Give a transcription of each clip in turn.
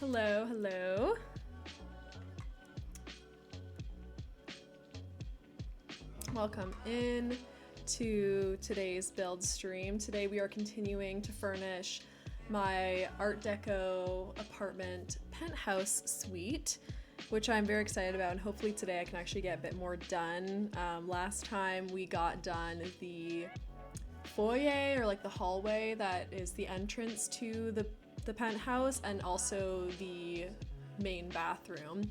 Hello, hello. Welcome in to today's build stream. Today we are continuing to furnish my Art Deco apartment penthouse suite, which I'm very excited about, and hopefully today I can actually get a bit more done. Last time we got done the foyer, or like the hallway that is the entrance to the penthouse, and also the main bathroom.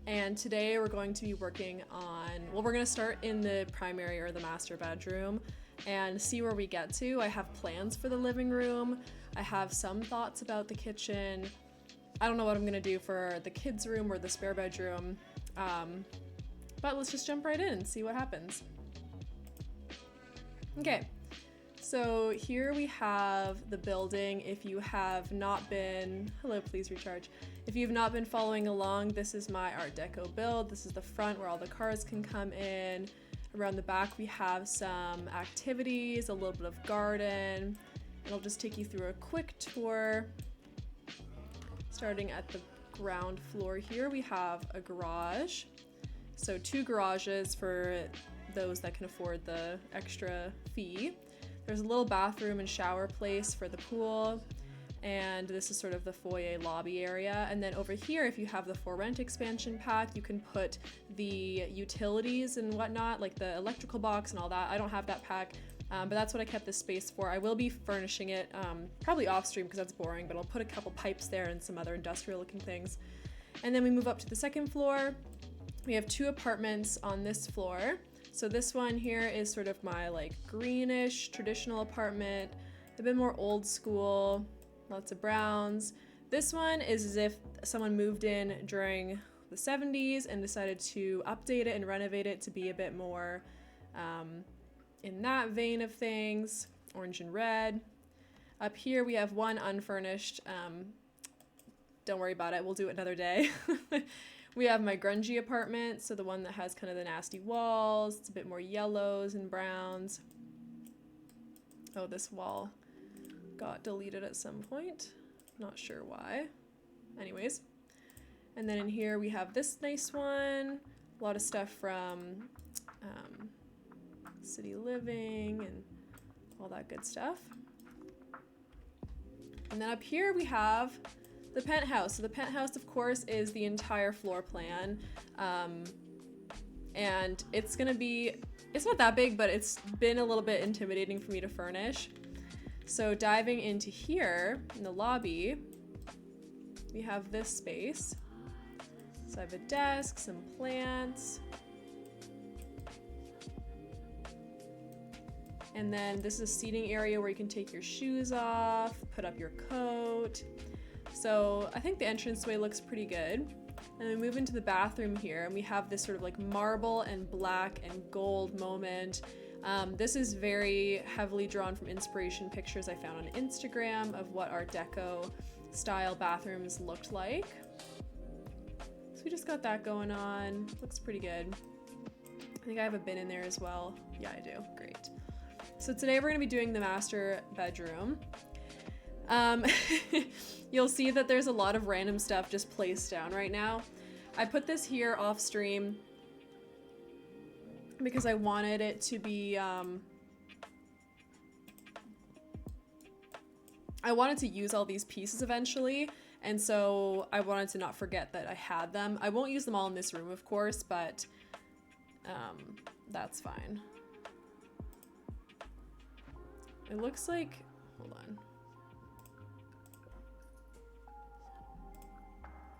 And today we're going to be working on, well, we're going to start in the primary or the master bedroom and see where we get to. I have plans for the living room. I have some thoughts about the kitchen. I don't know what I'm going to do for the kids' room or the spare bedroom. But let's just jump right in and see what happens. Okay. So here we have the building. If you have not been, hello, please recharge. If you've not been following along, this is my Art Deco build. This is the front where all the cars can come in. Around the back we have some activities, a little bit of garden, and I'll just take you through a quick tour. Starting at the ground floor here, we have a garage. So 2 garages for those that can afford the extra fee. There's a little bathroom and shower place for the pool, and this is sort of the foyer lobby area. And then over here, if you have the for rent expansion pack, you can put the utilities and whatnot, like the electrical box and all that. I don't have that pack, but that's what I kept this space for. I will be furnishing it, probably off stream because that's boring, but I'll put a couple pipes there and some other industrial looking things. And then we move up to the second floor. We have 2 apartments on this floor. So this one here is sort of my like greenish traditional apartment, a bit more old school, lots of browns. This one is as if someone moved in during the 70s and decided to update it and renovate it to be a bit more in that vein of things, orange and red. Up here we have one unfurnished, don't worry about it, we'll do it another day. We have my grungy apartment, so the one that has kind of the nasty walls. It's a bit more yellows and browns. Oh, this wall got deleted at some point. Not sure why. Anyways. And then in here we have this nice one. A lot of stuff from City Living and all that good stuff. And then up here we have the penthouse. So the penthouse, of course, is the entire floor plan. And it's gonna be, it's not that big, but it's been a little bit intimidating for me to furnish. So diving into here in the lobby, we have this space. So I have a desk, some plants. And then this is a seating area where you can take your shoes off, put up your coat. So I think the entranceway looks pretty good. And we move into the bathroom here, and we have this sort of like marble and black and gold moment. This is very heavily drawn from inspiration pictures I found on Instagram of what Art Deco style bathrooms looked like. So we just got that going on. Looks pretty good. I think I have a bin in there as well. Yeah, I do. Great. So today we're gonna be doing the master bedroom. You'll see that there's a lot of random stuff just placed down right now. I put this here off stream because I wanted it to be, I wanted to use all these pieces eventually, and so I wanted to not forget that I had them. I won't use them all in this room, of course, but that's fine. It looks like, hold on.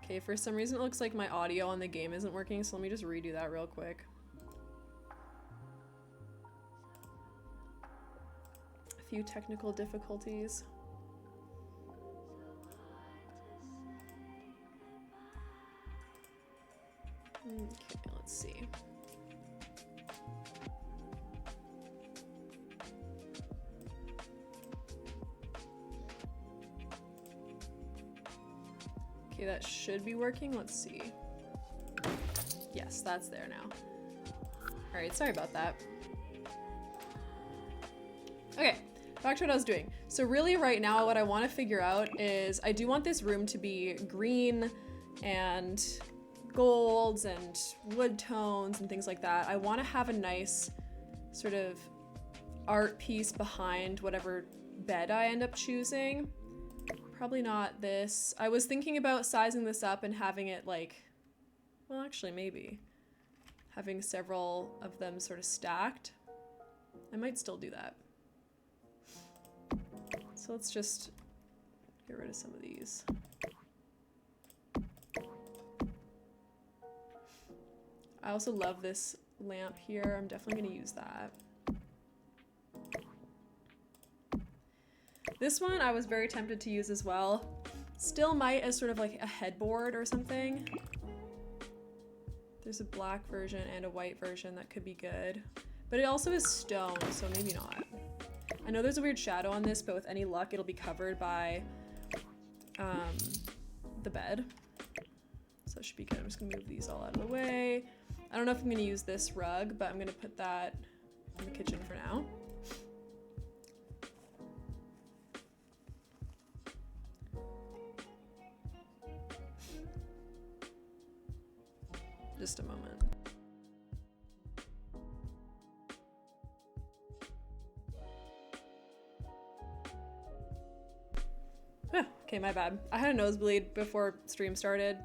Okay, for some reason it looks like my audio on the game isn't working, so let me just redo that real quick. A few technical difficulties. Okay, let's see. Okay, that should be working. Let's see. Yes, that's there now. All right, sorry about that. Okay, back to what I was doing. So really right now what I want to figure out is I do want this room to be green and golds and wood tones and things like that. I want to have a nice sort of art piece behind whatever bed I end up choosing. Probably not this. I was thinking about sizing this up and having it like, well, actually maybe having several of them sort of stacked. I might still do that. So let's just get rid of some of these. I also love this lamp here. I'm definitely going to use that. This one I was very tempted to use as well. Still might as sort of like a headboard or something. There's a black version and a white version that could be good. But it also is stone, so maybe not. I know there's a weird shadow on this, but with any luck it'll be covered by the bed. So it should be good. I'm just gonna move these all out of the way. I don't know if I'm gonna use this rug, but I'm gonna put that in the kitchen for now. Just a moment. Okay, my bad. I had a nosebleed before stream started,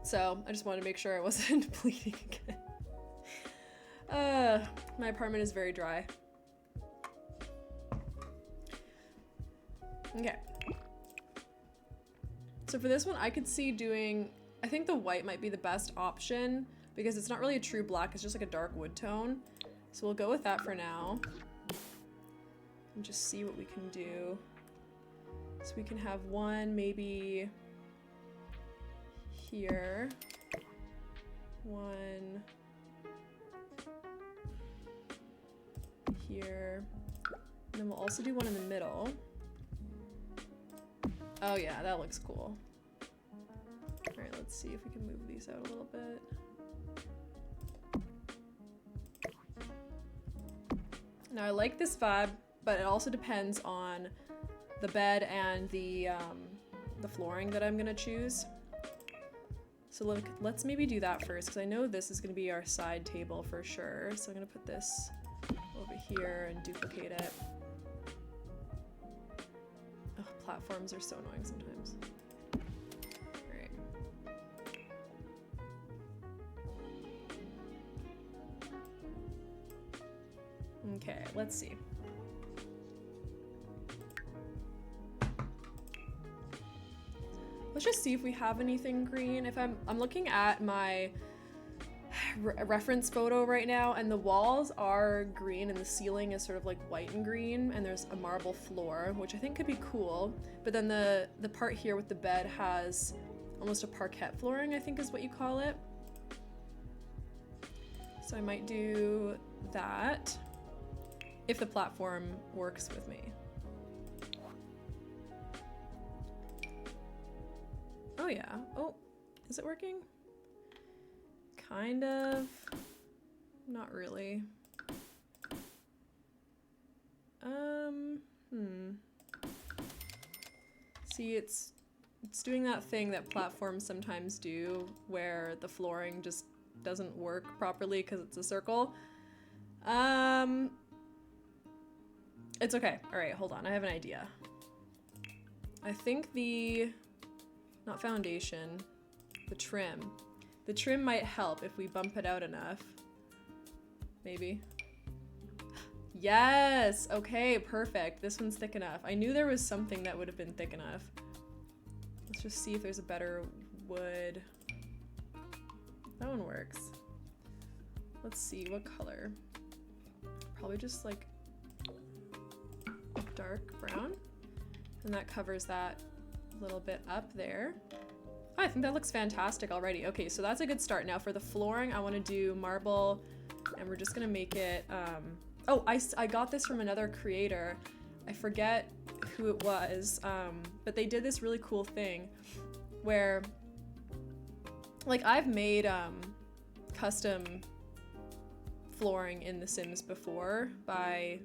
so I just wanted to make sure I wasn't bleeding again. My apartment is very dry. Okay. So for this one, I could see doing, I think the white might be the best option because it's not really a true black, it's just like a dark wood tone. So we'll go with that for now. And just see what we can do. So we can have one maybe here, one here, and then we'll also do one in the middle. Oh yeah, that looks cool. All right, let's see if we can move these out a little bit. Now I like this vibe, but it also depends on the bed and the flooring that I'm gonna choose. So look, let's maybe do that first, because I know this is gonna be our side table for sure. So I'm gonna put this over here and duplicate it. Oh, platforms are so annoying sometimes. All right. Okay, let's see. Let's just see if we have anything green. If I'm looking at my reference photo right now, and the walls are green and the ceiling is sort of like white and green, and there's a marble floor, which I think could be cool. But then the part here with the bed has almost a parquet flooring, I think is what you call it. So I might do that if the platform works with me. Oh yeah. Oh, is it working? Kind of. Not really. See, it's doing that thing that platforms sometimes do where the flooring just doesn't work properly because it's a circle. It's okay. All right, hold on. I have an idea. I think not foundation, the trim. The trim might help if we bump it out enough. Maybe. Yes! Okay, perfect. This one's thick enough. I knew there was something that would have been thick enough. Let's just see if there's a better wood. That one works. Let's see, what color? Probably just like a dark brown. And that covers that little bit up there. Oh, I think that looks fantastic already. Okay, so that's a good start. Now for the flooring, I want to do marble, and we're just gonna make it, oh, I got this from another creator. I forget who it was, but they did this really cool thing where, like, I've made custom flooring in The Sims before by,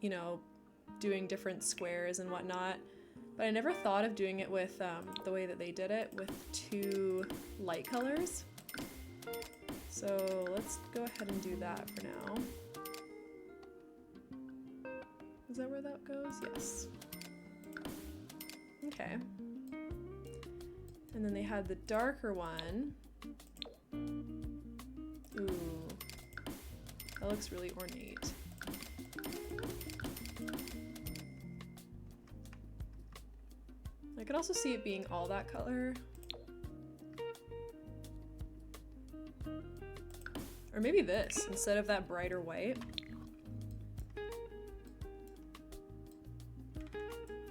you know, doing different squares and whatnot. But I never thought of doing it with the way that they did it, with 2 light colors. So let's go ahead and do that for now. Is that where that goes? Yes. Okay. And then they had the darker one. Ooh. That looks really ornate. I could also see it being all that color. Or maybe this, instead of that brighter white.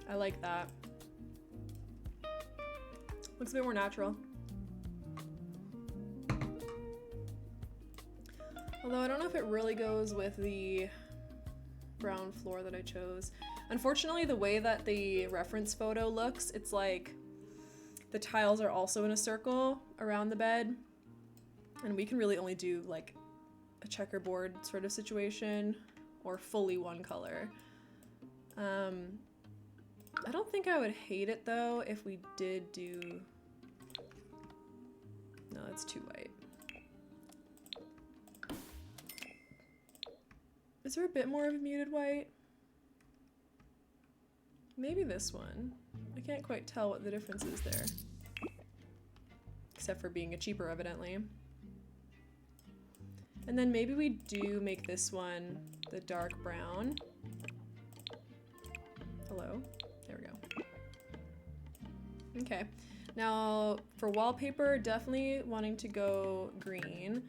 I like that. Looks a bit more natural. Although I don't know if it really goes with the brown floor that I chose. Unfortunately, the way that the reference photo looks, it's like the tiles are also in a circle around the bed, and we can really only do like a checkerboard sort of situation or fully one color. I don't think I would hate it though if we did do... No, that's too white. Is there a bit more of a muted white? Maybe this one. I can't quite tell what the difference is there. Except for being a cheaper, evidently. And then maybe we do make this one the dark brown. Hello? There we go. Okay. Now, for wallpaper, definitely wanting to go green.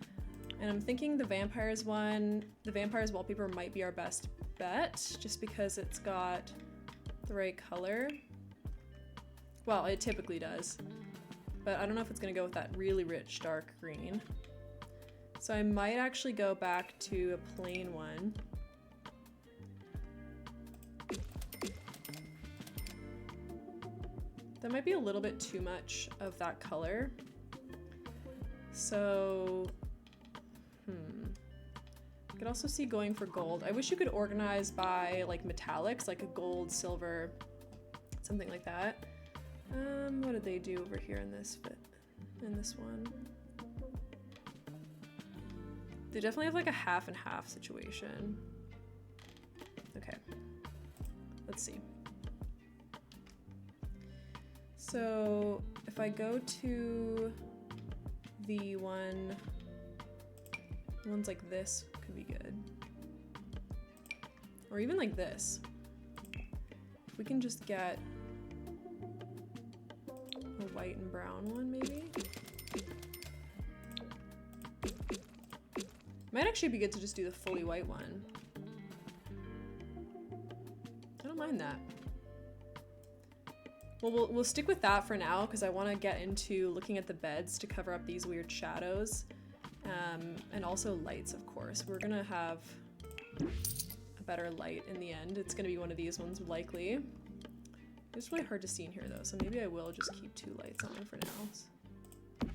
And I'm thinking the vampires wallpaper might be our best bet, just because it's got the right color. Well, it typically does. But I don't know if it's gonna go with that really rich dark green. So I might actually go back to a plain one. That might be a little bit too much of that color. So, I could also see going for gold. I wish you could organize by like metallics, like a gold, silver, something like that. What did they do over here in this one? They definitely have like a half and half situation. Okay, let's see. So if I go to the ones like this could be good. Or even like this. If we can just get a white and brown one maybe. Might actually be good to just do the fully white one. I don't mind that. Well, we'll stick with that for now because I want to get into looking at the beds to cover up these weird shadows. And also lights, of course. We're gonna have a better light in the end. It's gonna be one of these ones, likely. It's really hard to see in here though, so maybe I will just keep 2 lights on for now.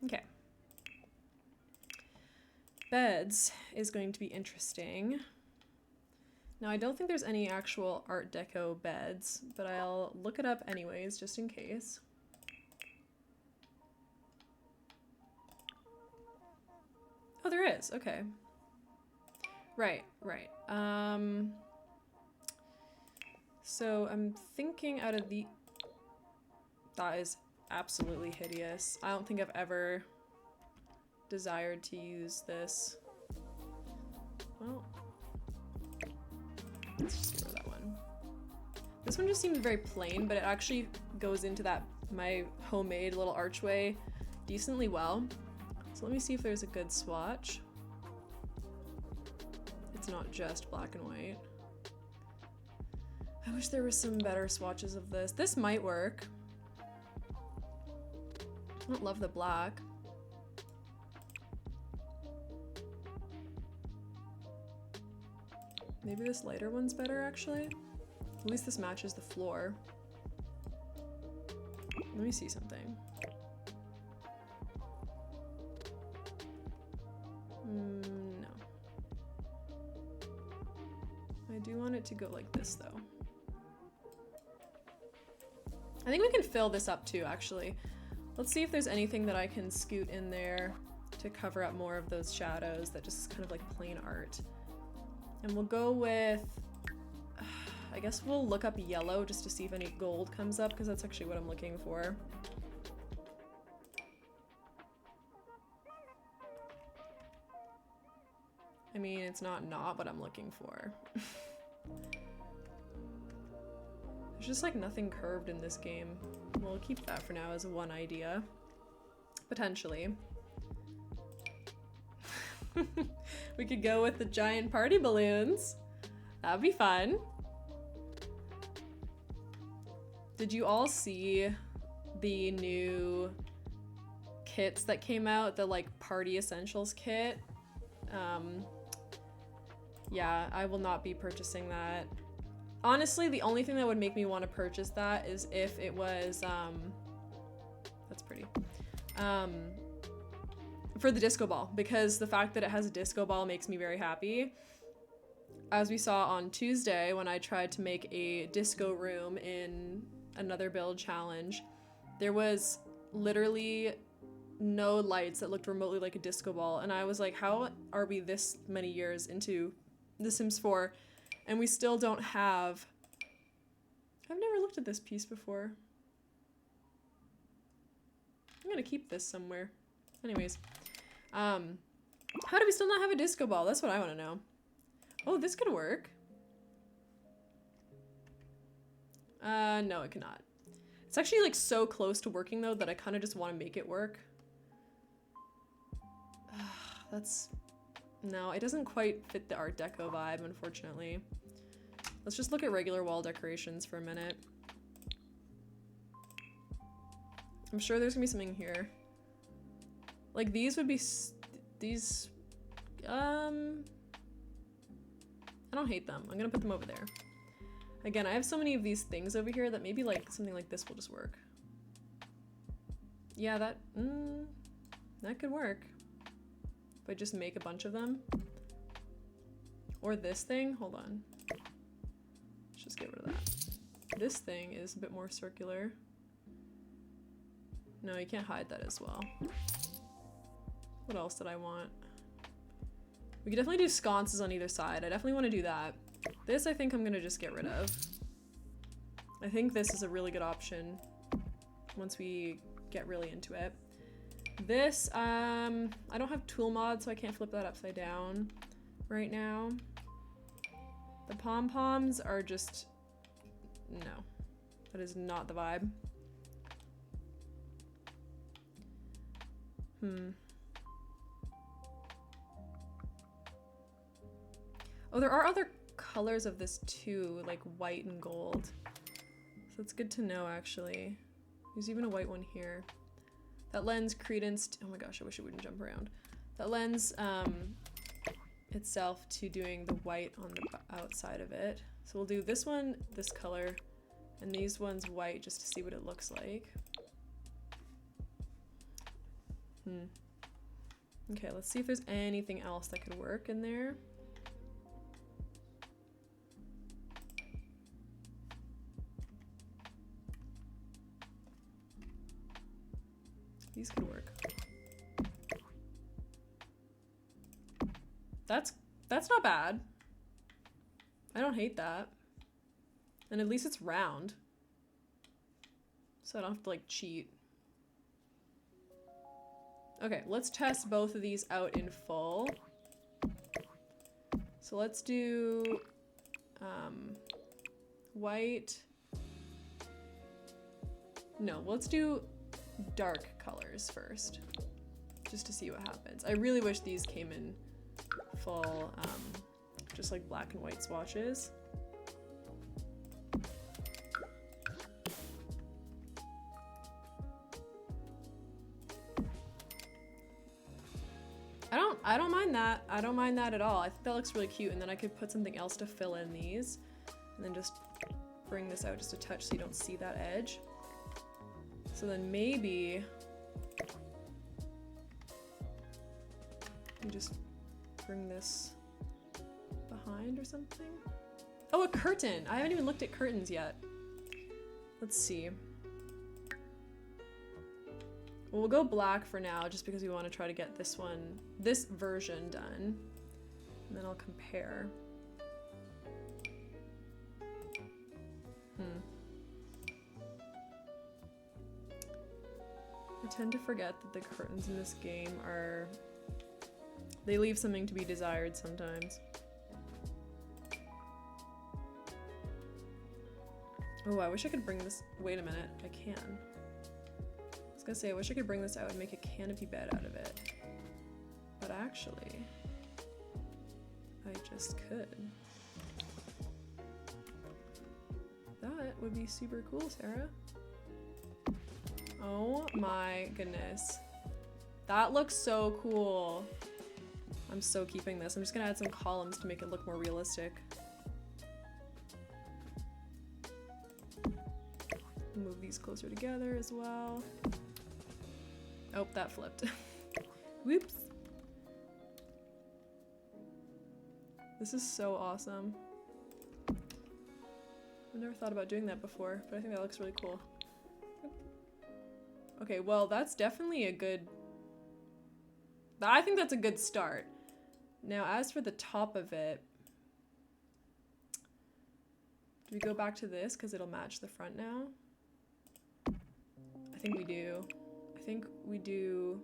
Okay. Beds is going to be interesting. Now, I don't think there's any actual Art Deco beds, but I'll look it up anyways, just in case. Oh, there is. Okay. Right. So I'm thinking out of the... That is absolutely hideous. I don't think I've ever desired to use this. Well, let's just get rid of that one. This one just seems very plain, but it actually goes into my homemade little archway decently well. So let me see if there's a good swatch. It's not just black and white. I wish there were some better swatches of this. This might work. I don't love the black. Maybe this lighter one's better, actually. At least this matches the floor. Let me see something. No. I do want it to go like this though. I think we can fill this up too, actually. Let's see if there's anything that I can scoot in there to cover up more of those shadows that just is kind of like plain art. And we'll go with, I guess we'll look up yellow just to see if any gold comes up, because that's actually what I'm looking for. I mean, it's not what I'm looking for. There's just like nothing curved in this game. We'll keep that for now as one idea. Potentially. We could go with the giant party balloons. That'd be fun. Did you all see the new kits that came out? The like party essentials kit? Yeah, I will not be purchasing that. Honestly, the only thing that would make me want to purchase that is if it was, that's pretty, for the disco ball, because the fact that it has a disco ball makes me very happy. As we saw on Tuesday when I tried to make a disco room in another build challenge, there was literally no lights that looked remotely like a disco ball, and I was like, how are we this many years into The Sims 4 and we still don't have... I've never looked at this piece before. I'm gonna keep this somewhere. Anyways, how do we still not have a disco ball? That's what I want to know. Oh, this could work. No, it cannot. It's actually like so close to working though that I kind of just want to make it work. That's... No, it doesn't quite fit the Art Deco vibe, unfortunately. Let's just look at regular wall decorations for a minute. I'm sure there's gonna be something here. Like these would be these, I don't hate them. I'm gonna put them over there. Again, I have so many of these things over here that maybe like something like this will just work. Yeah, that could work. If I just make a bunch of them. Or this thing, hold on. Let's just get rid of that. This thing is a bit more circular. No, you can't hide that as well. What else did I want? We could definitely do sconces on either side. I definitely want to do that. This I think I'm gonna just get rid of. I think this is a really good option once we get really into it. This, I don't have tool mod, so I can't flip that upside down right now. The pom-poms are just, no, that is not the vibe. Oh, there are other colors of this too, like white and gold. So it's good to know, actually. There's even a white one here. That lends credence to, oh my gosh, I wish it wouldn't jump around. That lends itself to doing the white on the outside of it. So we'll do this one, this color, and these ones white just to see what it looks like. Okay, let's see if there's anything else that could work in there. These could work. That's not bad. I don't hate that. And at least it's round. So I don't have to like cheat. Okay, let's test both of these out in full. So let's do white. No, let's do dark colors first, just to see what happens. I really wish these came in full, just like black and white swatches. I don't mind that. I don't mind that at all. I think that looks really cute, and then I could put something else to fill in these, and then just bring this out just a touch so you don't see that edge. So then maybe you just bring this behind or something. Oh, a curtain. I haven't even looked at curtains yet. Let's see. Well, we'll go black for now just because we want to try to get this version done. And then I'll compare. I tend to forget that the curtains in this game they leave something to be desired sometimes. Oh, I wish I could bring this, wait a minute, I can. I was gonna say, I wish I could bring this out and make a canopy bed out of it. But actually, I just could. That would be super cool, Sarah. Oh my goodness. That looks so cool. I'm so keeping this. I'm just gonna add some columns to make it look more realistic. Move these closer together as well. Oh, that flipped. Whoops. This is so awesome. I've never thought about doing that before, but I think that looks really cool. Okay, well, that's definitely a good... I think that's a good start. Now, as for the top of it, do we go back to this because it'll match the front now? I think we do. I think we do.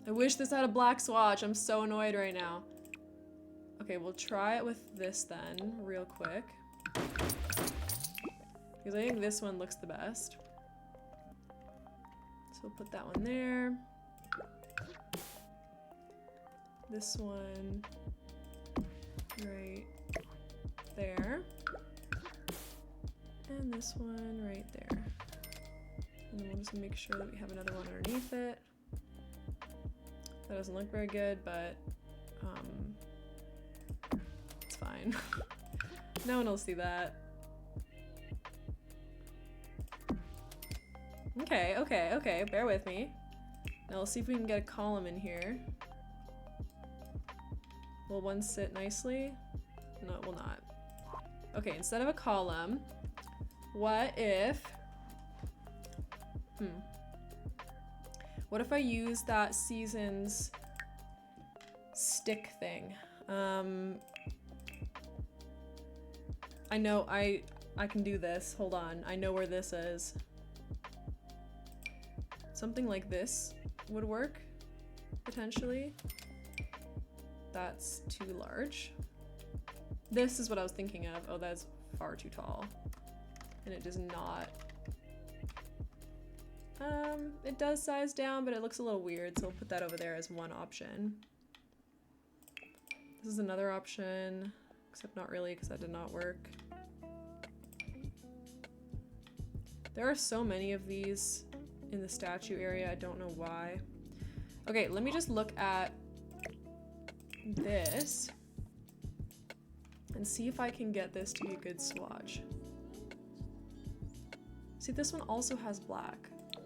I wish this had a black swatch. I'm so annoyed right now. Okay, we'll try it with this then, real quick. Because I think this one looks the best. So we'll put that one there. This one right there. And this one right there. And then we'll just make sure that we have another one underneath it. That doesn't look very good, but it's fine. No one will see that. Okay, okay, okay, bear with me. Now let's see if we can get a column in here. Will one sit nicely? No, it will not. Okay, instead of a column, what if... What if I use that Seasons stick thing? I know I can do this. Hold on. I know where this is. Something like this would work, potentially. That's too large. This is what I was thinking of. Oh, that's far too tall. And it does not... it does size down, but it looks a little weird, so we'll put that over there as one option. This is another option, except not really, because that did not work. There are so many of these in the statue area, I don't know why. Okay, let me just look at this and see if I can get this to be a good swatch. See, this one also has black.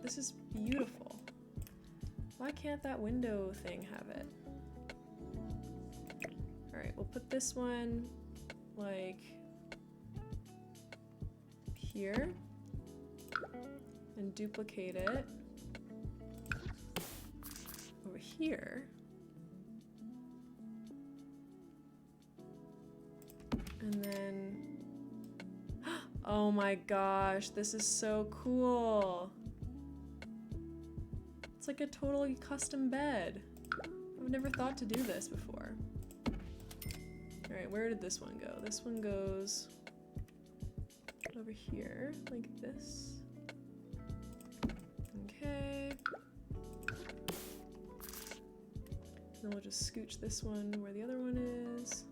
This is beautiful. Why can't that window thing have it? All right, we'll put this one like here and duplicate it over here. And then, oh my gosh, this is so cool. It's like a totally custom bed. I've never thought to do this before. All right, where did this one go? This one goes over here, like this. Okay. Then we'll just scooch this one where the other one is.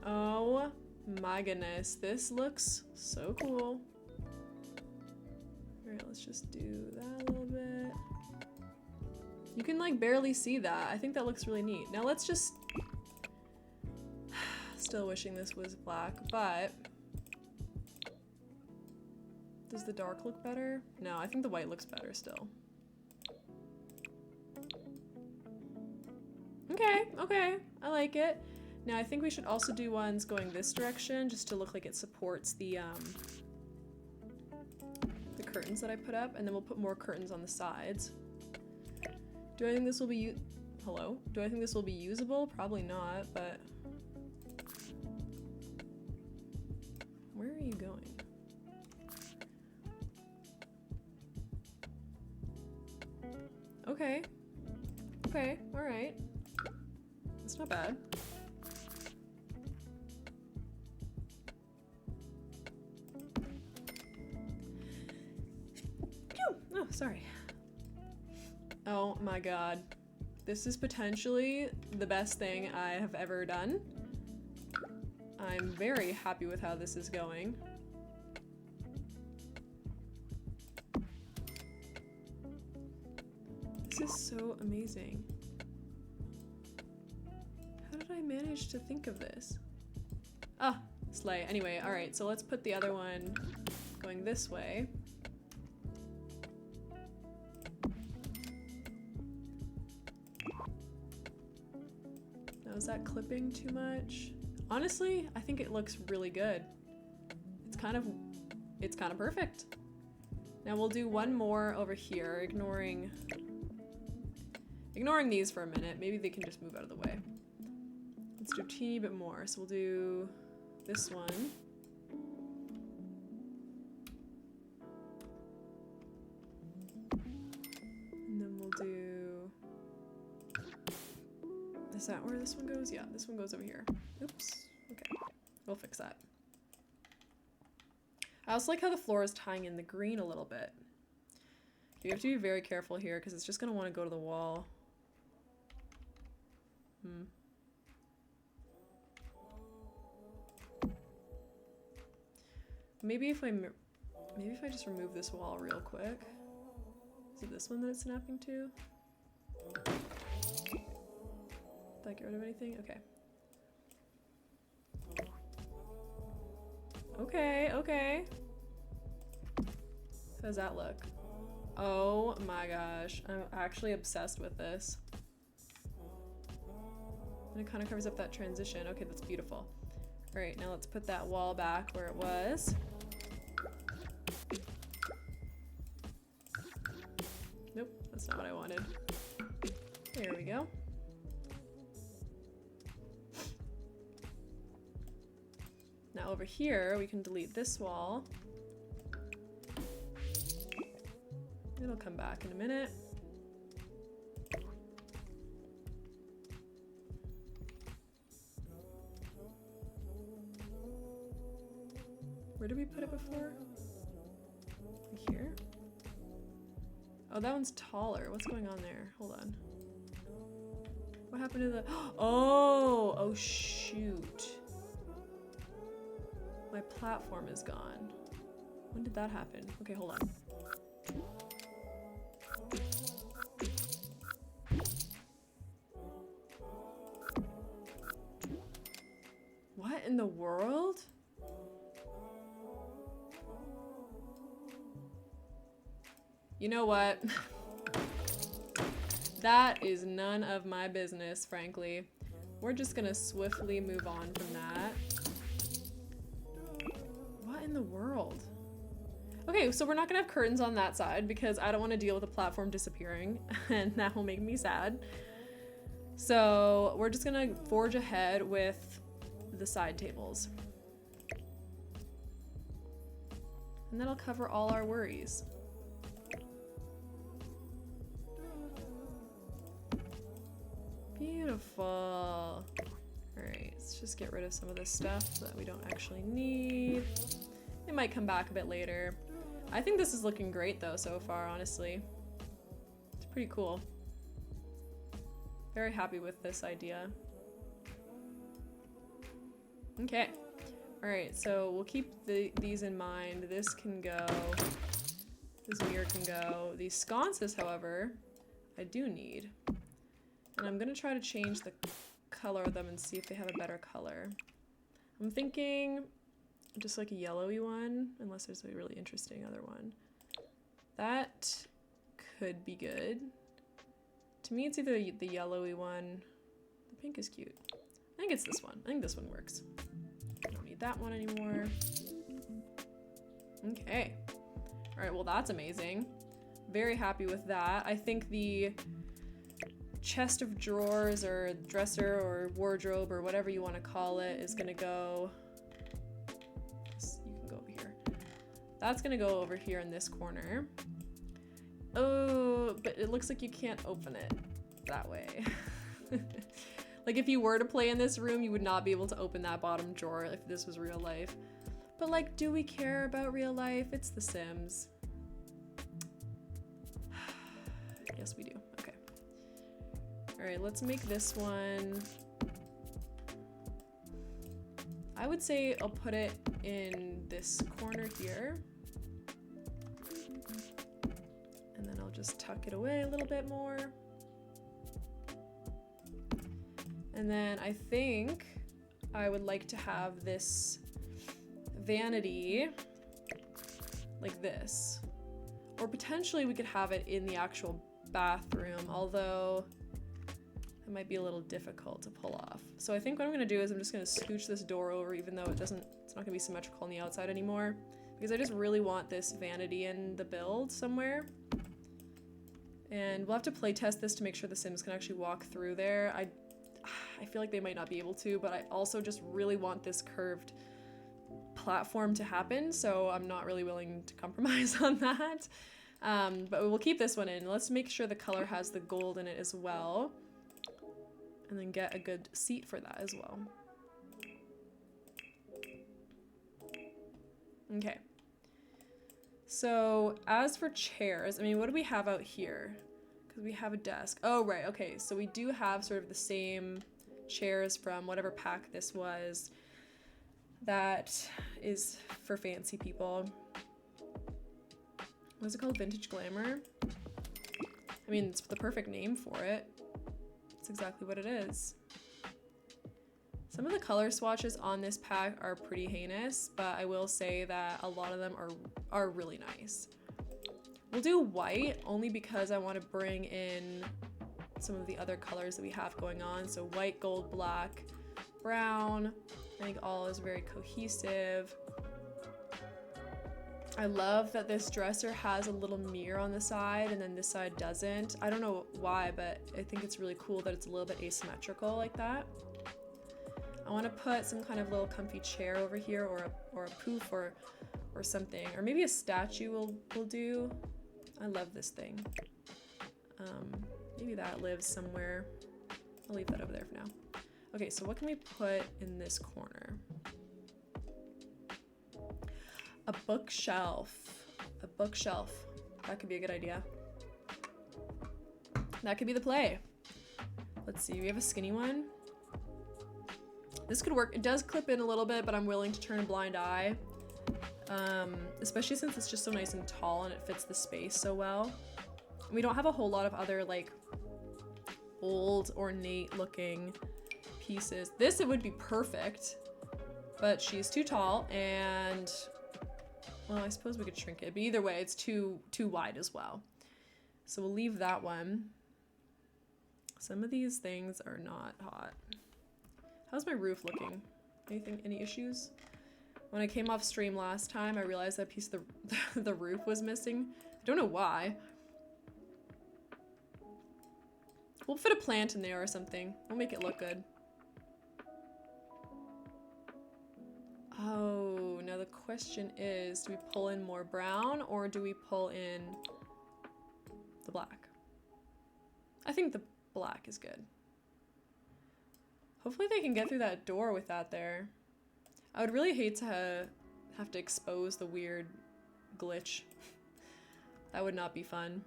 Oh my goodness, this looks so cool. Alright, let's just do that a little bit. You can like barely see that. I think that looks really neat. Now let's just... Still wishing this was black, but... Does the dark look better? No, I think the white looks better still. Okay, okay, I like it. Now I think we should also do ones going this direction just to look like it supports the curtains that I put up, and then we'll put more curtains on the sides. Do I think this will be Hello? Do I think this will be usable? Probably not, but where are you going? Okay. Okay, alright. That's not bad. Oh, sorry. Oh my god. This is potentially the best thing I have ever done. I'm very happy with how this is going. This is so amazing. How did I manage to think of this? Ah, slay. Anyway, alright, so let's put the other one going this way. Now, is that clipping too much? Honestly, I think it looks really good. It's kind of perfect. Now we'll do one more over here, ignoring these for a minute. Maybe they can just move out of the way. Let's do a teeny bit more. So we'll do this one. And then we'll do... Is that where this one goes? Yeah, this one goes over here. Oops. Okay. We'll fix that. I also like how the floor is tying in the green a little bit. You have to be very careful here because it's just going to want to go to the wall. Maybe if I just remove this wall real quick. Is it this one that it's snapping to? Did I get rid of anything? Okay. Okay, okay. How does that look? Oh my gosh, I'm actually obsessed with this. And it kind of covers up that transition. Okay, that's beautiful. All right, now let's put that wall back where it was. Nope, that's not what I wanted. There we go. Now over here, we can delete this wall. It'll come back in a minute. Where did we put it before? Here? Oh, that one's taller. What's going on there? Hold on. What happened to the... Oh! Oh, shoot. My platform is gone. When did that happen? Okay, hold on. What in the world? You know what? That is none of my business, frankly. We're just gonna swiftly move on from that. What in the world? Okay, so we're not gonna have curtains on that side because I don't want to deal with the platform disappearing and that will make me sad. So we're just gonna forge ahead with the side tables. And that'll cover all our worries. Beautiful. All right, let's just get rid of some of this stuff that we don't actually need. It might come back a bit later. I think this is looking great though so far, honestly. It's pretty cool. Very happy with this idea. Okay. All right, so we'll keep these in mind. This can go. This mirror can go. These sconces, however, I do need. And I'm gonna try to change the color of them and see if they have a better color. I'm thinking just like a yellowy one, unless there's a really interesting other one. That could be good. To me, it's either the yellowy one Pink is cute. I think it's this one. I think this one works. I don't need that one anymore. Okay. All right, well, that's amazing. Very happy with that. I think the chest of drawers or dresser or wardrobe or whatever you want to call it is gonna go, you can go over here. That's gonna go over here in this corner. Oh, but it looks like you can't open it that way. Like if you were to play in this room, you would not be able to open that bottom drawer if this was real life. But like, do we care about real life? It's The Sims. Yes, we do. Okay. All right, let's make this one. I would say I'll put it in this corner here. And then I'll just tuck it away a little bit more. And then I think I would like to have this vanity like this. Or potentially we could have it in the actual bathroom, although it might be a little difficult to pull off. So I think what I'm gonna do is I'm just gonna scooch this door over, even though it's not gonna be symmetrical on the outside anymore, because I just really want this vanity in the build somewhere. And we'll have to play test this to make sure the Sims can actually walk through there. I feel like they might not be able to, but I also just really want this curved platform to happen, so I'm not really willing to compromise on that. But we'll keep this one in. Let's make sure the color has the gold in it as well, and then get a good seat for that as well. Okay. So as for chairs, I mean, what do we have out here? Because we have a desk. Oh, right. Okay. So we do have sort of the same chairs from whatever pack this was. That is for fancy people. What's it called? Vintage Glamour? I mean, it's the perfect name for it. It's exactly what it is. Some of the color swatches on this pack are pretty heinous, but I will say that a lot of them are really nice. We'll do white only because I want to bring in some of the other colors that we have going on. So white, gold, black, brown. I think all is very cohesive. I love that this dresser has a little mirror on the side and then this side doesn't. I don't know why, but I think it's really cool that it's a little bit asymmetrical like that. I want to put some kind of little comfy chair over here, or a poof or something, or maybe a statue will do. I love this thing. Maybe that lives somewhere. I'll leave that over there for now. Okay, so what can we put in this corner? A bookshelf. A bookshelf. That could be a good idea. That could be the play. Let's see, we have a skinny one. This could work. It does clip in a little bit, but I'm willing to turn a blind eye. Especially since it's just so nice and tall and it fits the space so well. We don't have a whole lot of other like old ornate looking pieces. It would be perfect, but she's too tall and, well, I suppose we could shrink it, but either way it's too wide as well. So we'll leave that one. Some of these things are not hot. How's my roof looking? Any issues? When I came off stream last time, I realized that piece of the roof was missing. I don't know why. We'll fit a plant in there or something. We'll make it look good. Oh, now the question is, do we pull in more brown or do we pull in the black? I think the black is good. Hopefully they can get through that door with that there. I would really hate to have to expose the weird glitch. That would not be fun.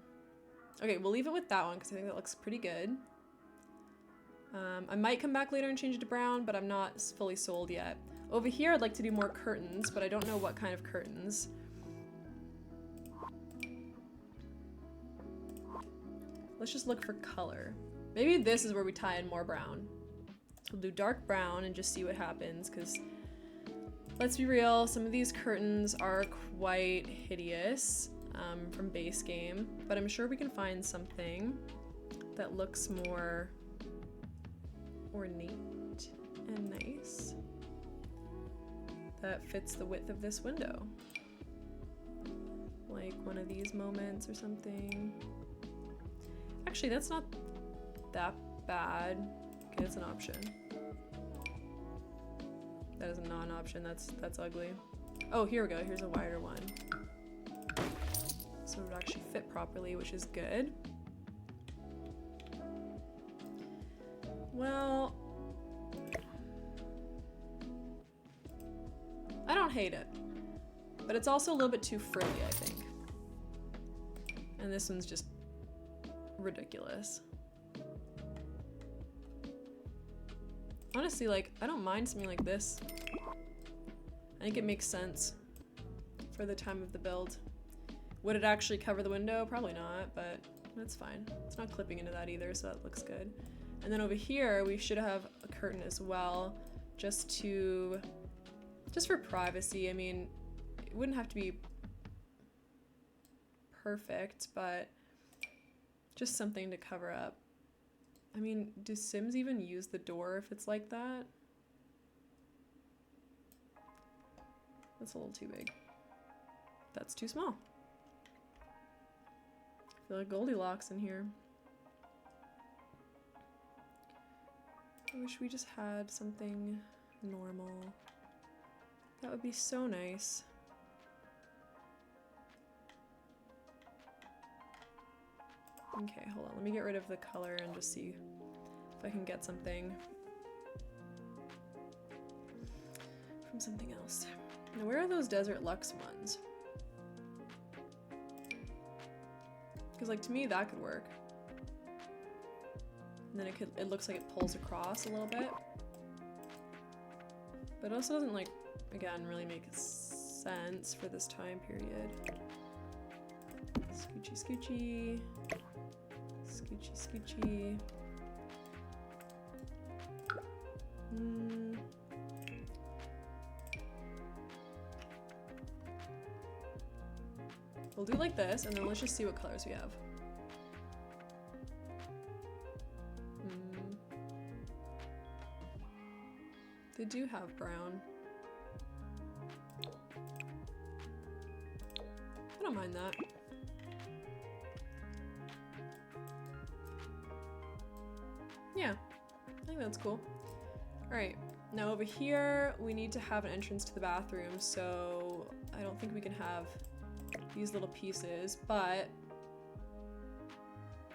Okay, we'll leave it with that one because I think that looks pretty good. I might come back later and change it to brown, but I'm not fully sold yet. Over here, I'd like to do more curtains, but I don't know what kind of curtains. Let's just look for color. Maybe this is where we tie in more brown. So we'll do dark brown and just see what happens, because let's be real, some of these curtains are quite hideous from base game, but I'm sure we can find something that looks more ornate and nice. That fits the width of this window. Like one of these moments or something. Actually, that's not that bad. Okay, it's an option. That is not an option. That's ugly. Oh, here we go. Here's a wider one. So it would actually fit properly, which is good. Well, I don't hate it, but it's also a little bit too frilly, I think. And this one's just ridiculous. Honestly, like, I don't mind something like this. I think it makes sense for the time of the build. Would it actually cover the window? Probably not, but that's fine. It's not clipping into that either, so that looks good. And then over here, we should have a curtain as well, just for privacy. I mean, it wouldn't have to be perfect, but just something to cover up. I mean, do Sims even use the door if it's like that? That's a little too big. That's too small. I feel like Goldilocks in here. I wish we just had something normal. That would be so nice. Okay, hold on. Let me get rid of the color and just see if I can get something from something else. Now, where are those Desert Luxe ones? Because, like, to me, that could work. And then it looks like it pulls across a little bit. But it also doesn't, like, again, really make sense for this time period. Scoochy, scoochy. Scoochy, scoochy. We'll do like this, and then let's just see what colors we have. They do have brown. I don't mind that. Yeah, I think that's cool. Alright, now over here we need to have an entrance to the bathroom, so I don't think we can have these little pieces, but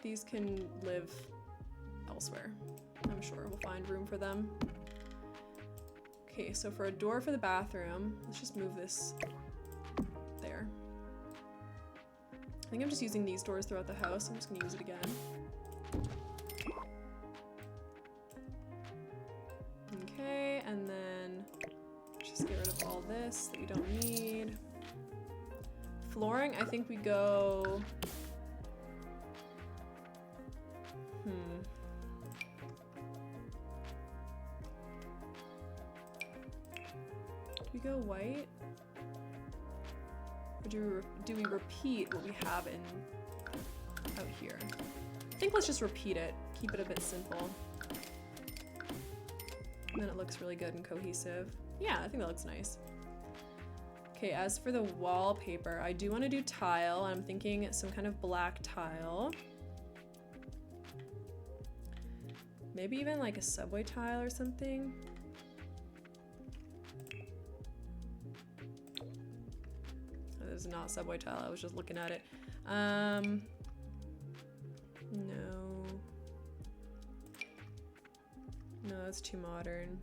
these can live elsewhere. I'm sure we'll find room for them. Okay, so for a door for the bathroom, let's just move this there. I think I'm just using these doors throughout the house. I'm just gonna use it again. Okay, and then just get rid of all this that we don't need. Flooring, I think we go... We go white? Or do we repeat what we have out here? I think let's just repeat it. Keep it a bit simple. And then it looks really good and cohesive. Yeah, I think that looks nice. Okay, as for the wallpaper, I do want to do tile. I'm thinking some kind of black tile. Maybe even like a subway tile or something. This is not subway tile, I was just looking at it. No. No, that's too modern.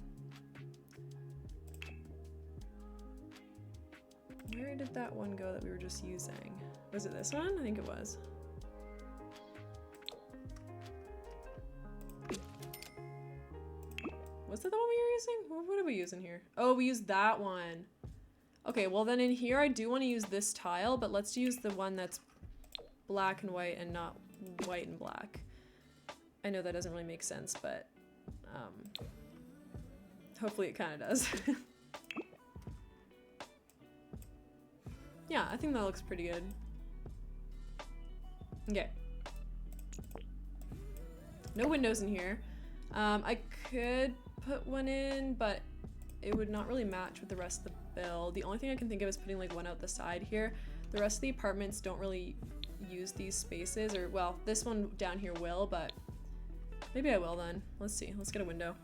Where did that one go that we were just using? Was it this one? I think it was. Was that the one we were using? What did we use in here? Oh, we used that one. Okay, well then in here I do want to use this tile, but let's use the one that's black and white and not white and black. I know that doesn't really make sense, but hopefully it kind of does. Yeah, I think that looks pretty good. Okay. No windows in here. I could put one in, but it would not really match with the rest of the build. The only thing I can think of is putting like one out the side here. The rest of the apartments don't really use these spaces, or well, this one down here will, but maybe I will then. Let's see. Let's get a window.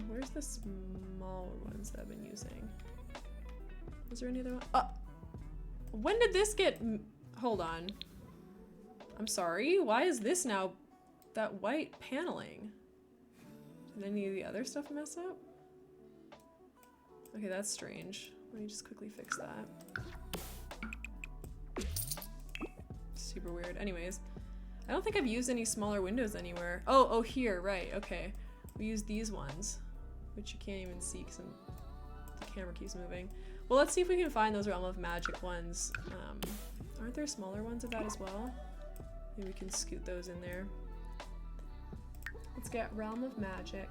Where's the small ones that I've been using? Was there any other one? Oh! When did this get... Hold on. I'm sorry. Why is this now that white paneling? Did any of the other stuff mess up? Okay, that's strange. Let me just quickly fix that. Super weird. Anyways, I don't think I've used any smaller windows anywhere. Oh, here, right, okay. We use these ones, which you can't even see because the camera keeps moving. Well, let's see if we can find those Realm of Magic ones. Aren't there smaller ones of that as well? Maybe we can scoot those in there. Let's get Realm of Magic.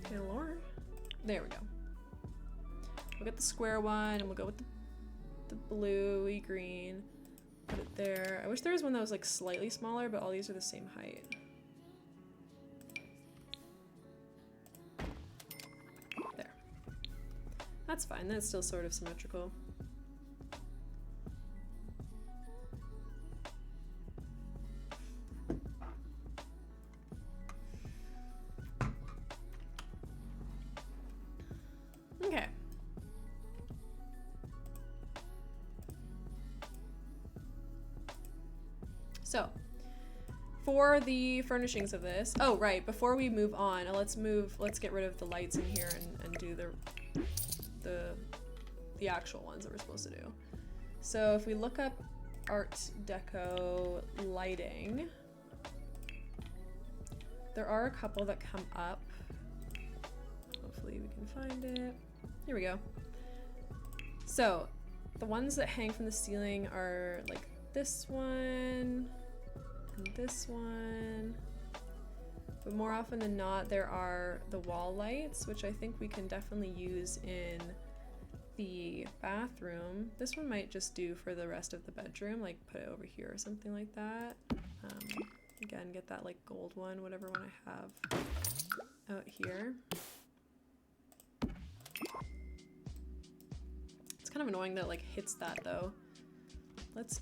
Taylor. There we go. We'll get the square one and we'll go with the bluey green. Put it there. I wish there was one that was like slightly smaller, but all these are the same height. There. That's fine. That's still sort of symmetrical. Okay. So, for the furnishings of this, oh right, before we move on, let's get rid of the lights in here and do the actual ones that we're supposed to do. So if we look up Art Deco lighting, there are a couple that come up. Hopefully we can find it. Here we go. So the ones that hang from the ceiling are like this one and this one, but more often than not there are the wall lights, which I think we can definitely use in the bathroom. This one might just do for the rest of the bedroom, like put it over here or something like that. Again, get that like gold one, whatever one I have out here. It's kind of annoying that it like hits that though.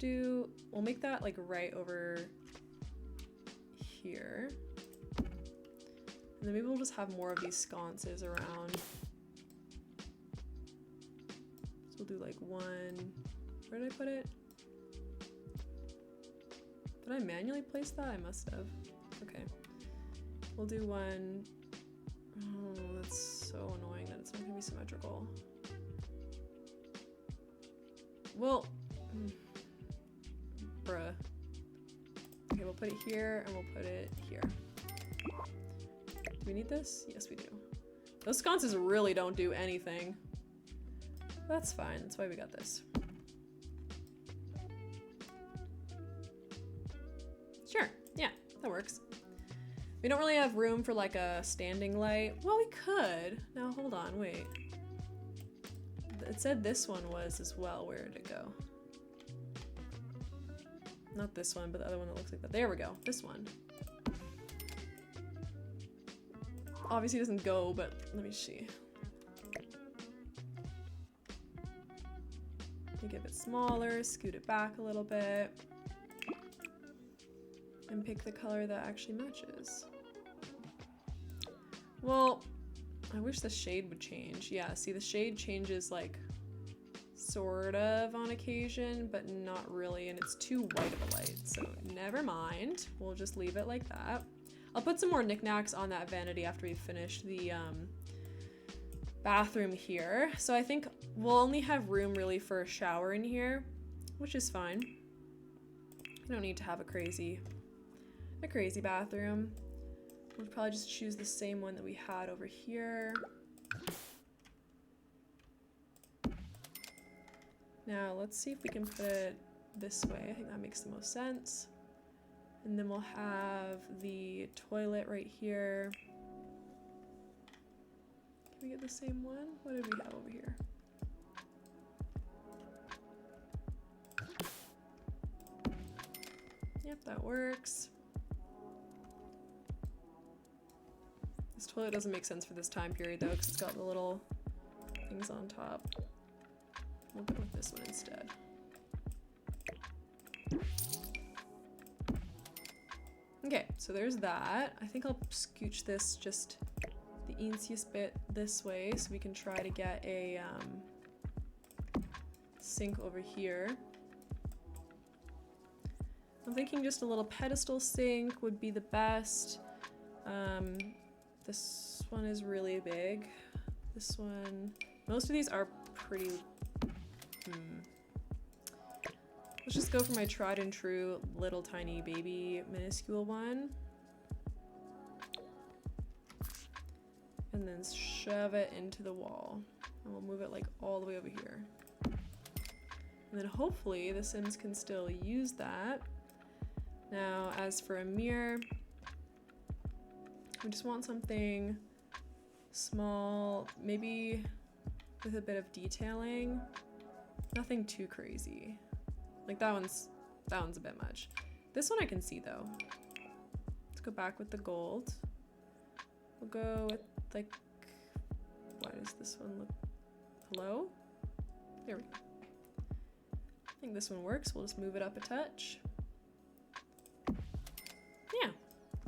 We'll make that like right over here. And then maybe we'll just have more of these sconces around. So we'll do like one, where did I put it? Did I manually place that? I must have. Okay. We'll do one. Oh, that's so annoying that it's not gonna be symmetrical. Well, bruh. Okay, we'll put it here and we'll put it here. Do we need this? Yes, we do. Those sconces really don't do anything. That's fine, that's why we got this. Sure, yeah, that works. We don't really have room for like a standing light. Well, we could. Now, hold on, wait. It said this one was as well. Where did it go? Not this one, but the other one that looks like that. There we go. This one. Obviously it doesn't go, but let me see. Make it a bit smaller, scoot it back a little bit, and pick the color that actually matches. Well, I wish the shade would change. Yeah, see, the shade changes like sort of on occasion, but not really, and it's too white of a light, so never mind. We'll just leave it like that. I'll put some more knickknacks on that vanity after we finish the bathroom here. So I think we'll only have room really for a shower in here, which is fine. We don't need to have a crazy bathroom. We'll probably just choose the same one that we had over here. Now let's see if we can put it this way. I think that makes the most sense. And then we'll have the toilet right here. Can we get the same one? What did we have over here? Yep, that works. This toilet doesn't make sense for this time period though, because it's got the little things on top. We'll go with this one instead. Okay, so there's that. I think I'll scooch this just the easiest bit this way so we can try to get a sink over here. I'm thinking just a little pedestal sink would be the best. This one is really big. This one, most of these are pretty, Let's just go for my tried and true little tiny baby minuscule one. And then shove it into the wall. And we'll move it like all the way over here. And then hopefully the Sims can still use that. Now, as for a mirror, we just want something small, maybe with a bit of detailing. Nothing too crazy. Like that one's a bit much. This one I can see though. Let's go back with the gold. We'll go with like, why does this one look, hello? There we go. I think this one works. We'll just move it up a touch. Yeah,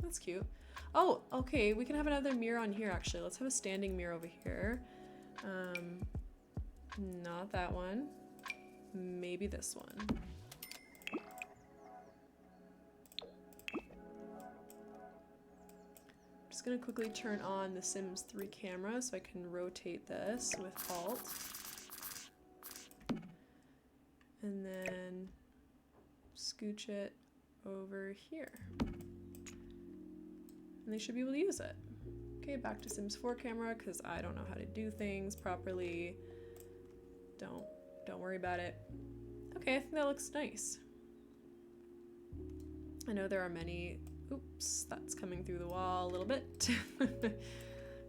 that's cute. Oh, okay, we can have another mirror on here actually. Let's have a standing mirror over here. Not that one. Maybe this one. Just gonna quickly turn on the Sims 3 camera so I can rotate this with Alt. And then scooch it over here. And they should be able to use it. Okay, back to Sims 4 camera because I don't know how to do things properly. Don't worry about it. Okay, I think that looks nice. I know there are many, oops, that's coming through the wall a little bit. All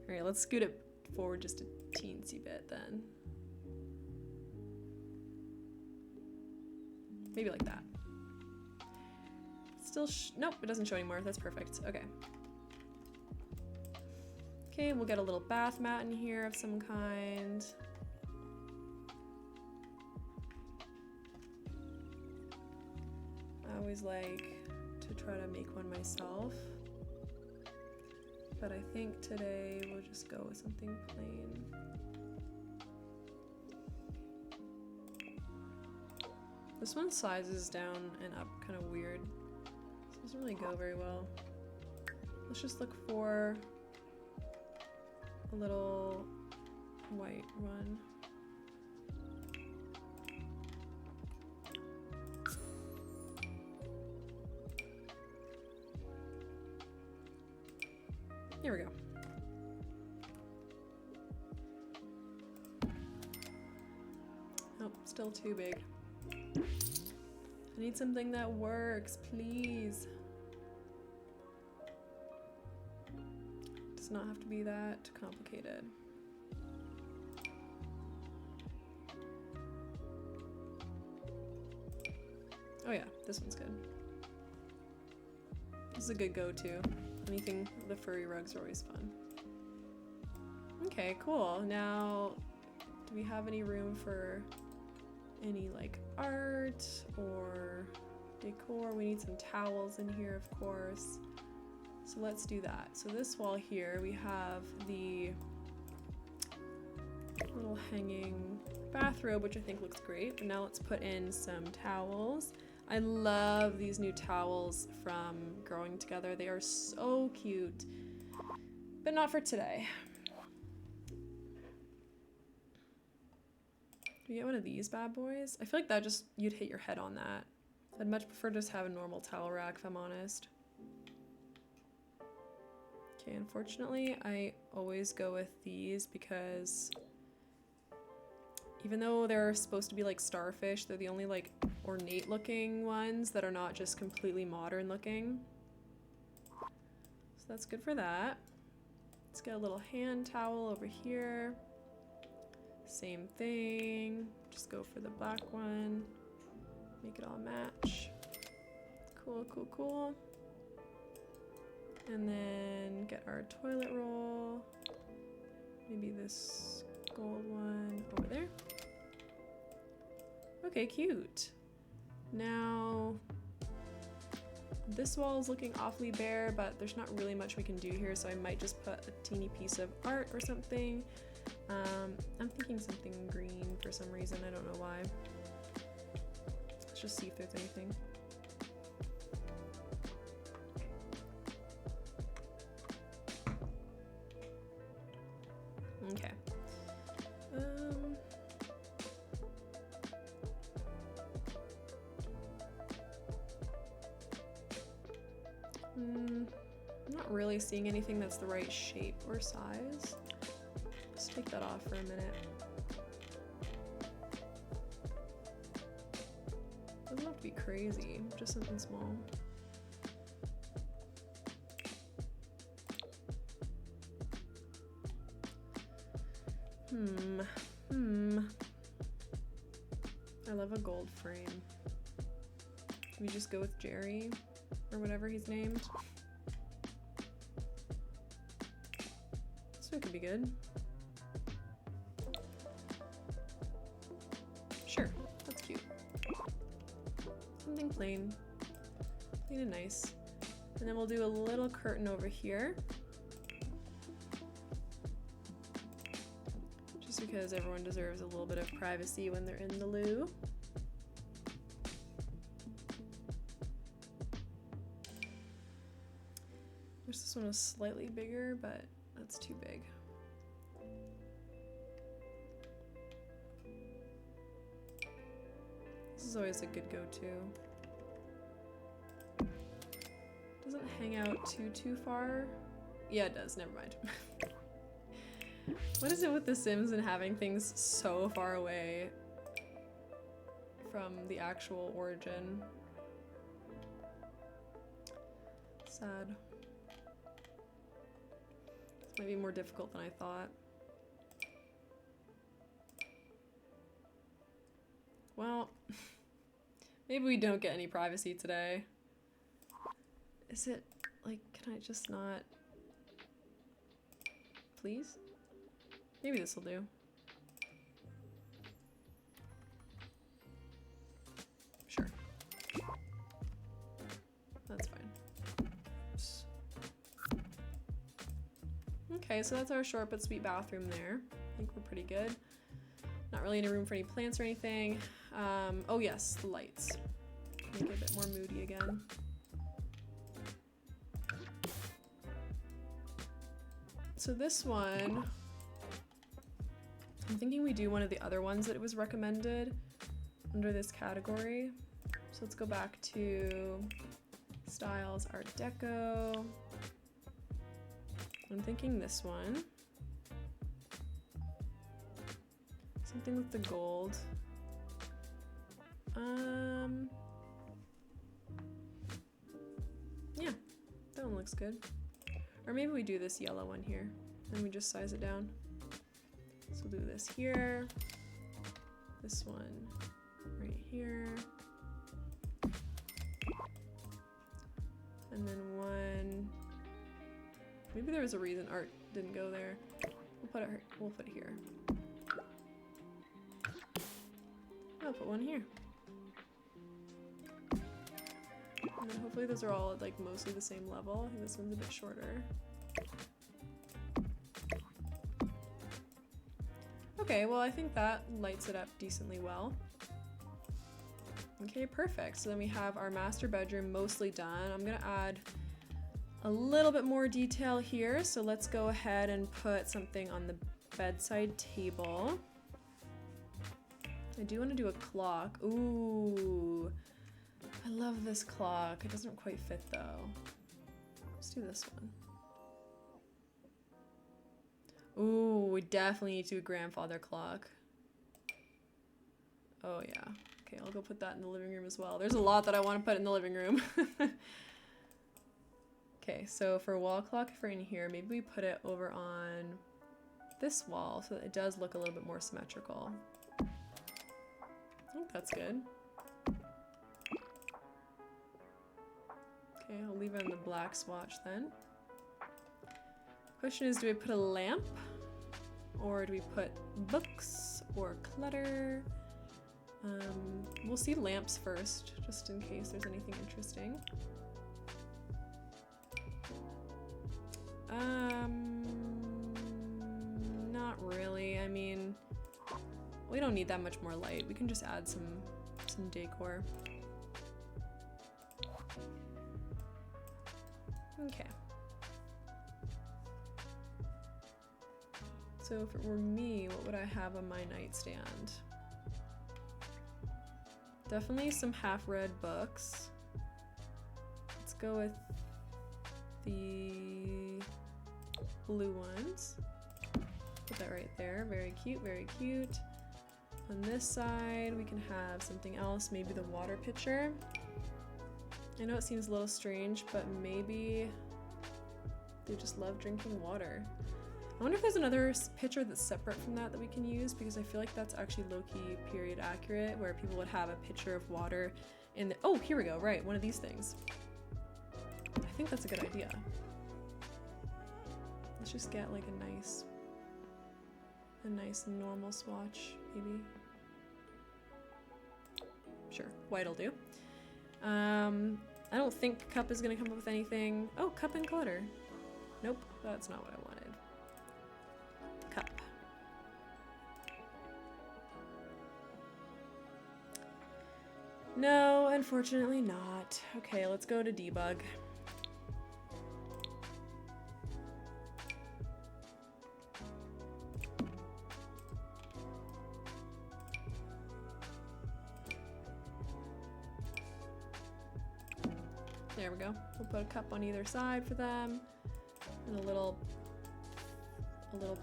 right, let's scoot it forward just a teensy bit then. Maybe like that. Still, nope, it doesn't show anymore. That's perfect. Okay. Okay, we'll get a little bath mat in here of some kind. I always like to try to make one myself, but I think today we'll just go with something plain. This one sizes down and up kind of weird. This doesn't really go very well. Let's just look for a little white one. Here we go. Oh, still too big. I need something that works, please. It does not have to be that complicated. Oh yeah, this one's good. This is a good go-to. Anything, the furry rugs are always fun. Okay, cool. Now, do we have any room for any like art or decor? We need some towels in here, of course. So let's do that. So this wall here, we have the little hanging bathrobe, which I think looks great. But now let's put in some towels. I love these new towels from Growing Together. They are so cute, but not for today. Do we get one of these bad boys? I feel like that just, you'd hit your head on that. I'd much prefer to just have a normal towel rack, if I'm honest. Okay, unfortunately, I always go with these because even though they're supposed to be like starfish, they're the only like ornate looking ones that are not just completely modern looking. So that's good for that. Let's get a little hand towel over here. Same thing, just go for the black one. Make it all match. Cool, Cool, cool, cool. And then get our toilet roll. Maybe this gold one over there. Okay, cute. Now, this wall is looking awfully bare, but there's not really much we can do here, so I might just put a teeny piece of art or something. I'm thinking something green for some reason, I don't know why. Let's just see if there's anything. Okay. I'm not really seeing anything that's the right shape or size. Let's take that off for a minute. Doesn't have to be crazy, just something small. I love a gold frame. Can we just go with Jerry? Or whatever he's named. This one could be good. Sure, that's cute. Something plain. Plain and nice. And then we'll do a little curtain over here. Just because everyone deserves a little bit of privacy when they're in the loo. This one is slightly bigger, but that's too big. This is always a good go-to. Doesn't hang out too far. Yeah, it does, never mind. What is it with The Sims and having things so far away from the actual origin? Sad. Might be more difficult than I thought. Well, maybe we don't get any privacy today. Is it, like, can I just not? Please? Maybe this will do. Sure. That's fine. Okay, so that's our short but sweet bathroom there. I think we're pretty good. Not really in a room for any plants or anything. Oh yes, the lights. Make it a bit more moody again. So this one, I'm thinking we do one of the other ones that it was recommended under this category. So let's go back to styles, Art Deco. I'm thinking this one. Something with the gold. Yeah, that one looks good. Or maybe we do this yellow one here, and we just size it down. So we'll do this here, this one right here, and then one. Maybe there was a reason art didn't go there. We'll put it here. I'll put one here. And then hopefully those are all like mostly the same level. I think this one's a bit shorter. Okay, well I think that lights it up decently well. Okay, perfect. So then we have our master bedroom mostly done. I'm gonna add a little bit more detail here. So let's go ahead and put something on the bedside table. I do want to do a clock. Ooh, I love this clock. It doesn't quite fit though. Let's do this one. Ooh, we definitely need to do a grandfather clock. Oh yeah. Okay, I'll go put that in the living room as well. There's a lot that I want to put in the living room. Okay, so for wall clock for in here, maybe we put it over on this wall so that it does look a little bit more symmetrical. I think that's good. Okay, I'll leave it in the black swatch then. Question is, do I put a lamp? Or do we put books or clutter? We'll see lamps first, just in case there's anything interesting. Not really. I mean, we don't need that much more light. We can just add some decor. Okay. So if it were me, what would I have on my nightstand? Definitely some half-read books. Let's go with the blue ones. Put that right there. Very cute, very cute. On this side, we can have something else, maybe the water pitcher. I know it seems a little strange, but maybe they just love drinking water. I wonder if there's another picture that's separate from that we can use, because I feel like that's actually low-key period accurate, where people would have a pitcher of water in the— oh, here we go, right, one of these things. I think that's a good idea. Let's just get like a nice normal swatch, maybe. Sure, white'll do. I don't think cup is gonna come up with anything. Oh, cup and clutter. Nope, that's not what I wanted. Cup. No, unfortunately not. Okay, let's go to debug. There we go. We'll put a cup on either side for them. And a little, oh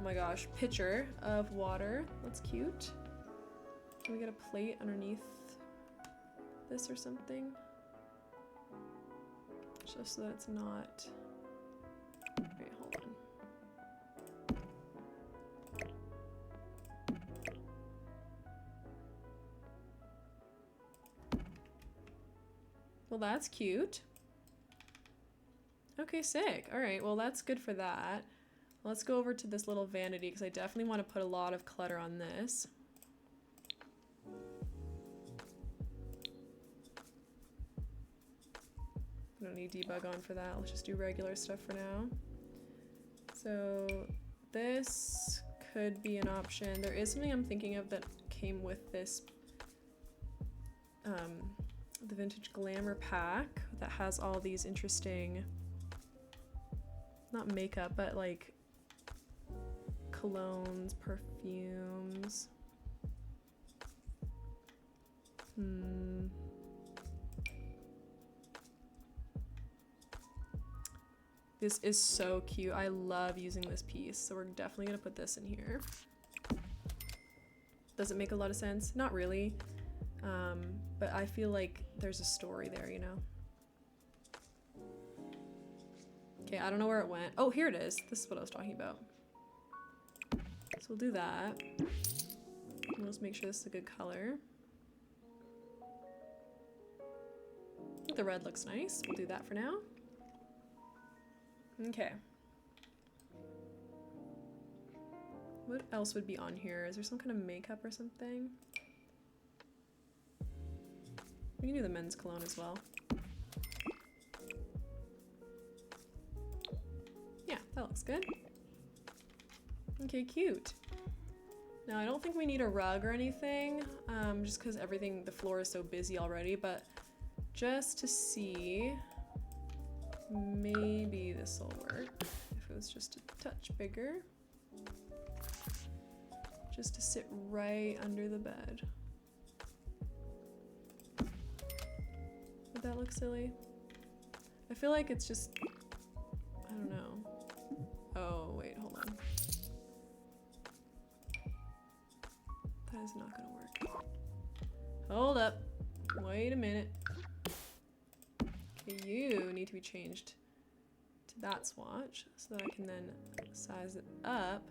my gosh, pitcher of water. That's cute. Can we get a plate underneath this or something? Just so that it's not... Wait, hold on. Well, that's cute. Okay, sick. All right, well, that's good for that. Let's go over to this little vanity, because I definitely want to put a lot of clutter on this. I don't need debug on for that. Let's just do regular stuff for now. So this could be an option. There is something I'm thinking of that came with this the Vintage Glamour pack that has all these interesting, not makeup, but like colognes, perfumes. This is so cute. I love using this piece, so we're definitely gonna put this in here. Does it make a lot of sense? Not really. But I feel like there's a story there, you know? Okay, I don't know where it went. Oh, here it is. This is what I was talking about. So we'll do that. We'll just make sure this is a good color. I think the red looks nice. We'll do that for now. Okay. What else would be on here? Is there some kind of makeup or something? We can do the men's cologne as well. Yeah, that looks good. Okay, cute. Now, I don't think we need a rug or anything, just because the floor is so busy already, but just to see, maybe this will work if it was just a touch bigger. Just to sit right under the bed. Would that look silly? I feel like it's just, I don't know. Oh, wait, hold on. That is not gonna work. Hold up. Wait a minute. Okay, you need to be changed to that swatch so that I can then size it up.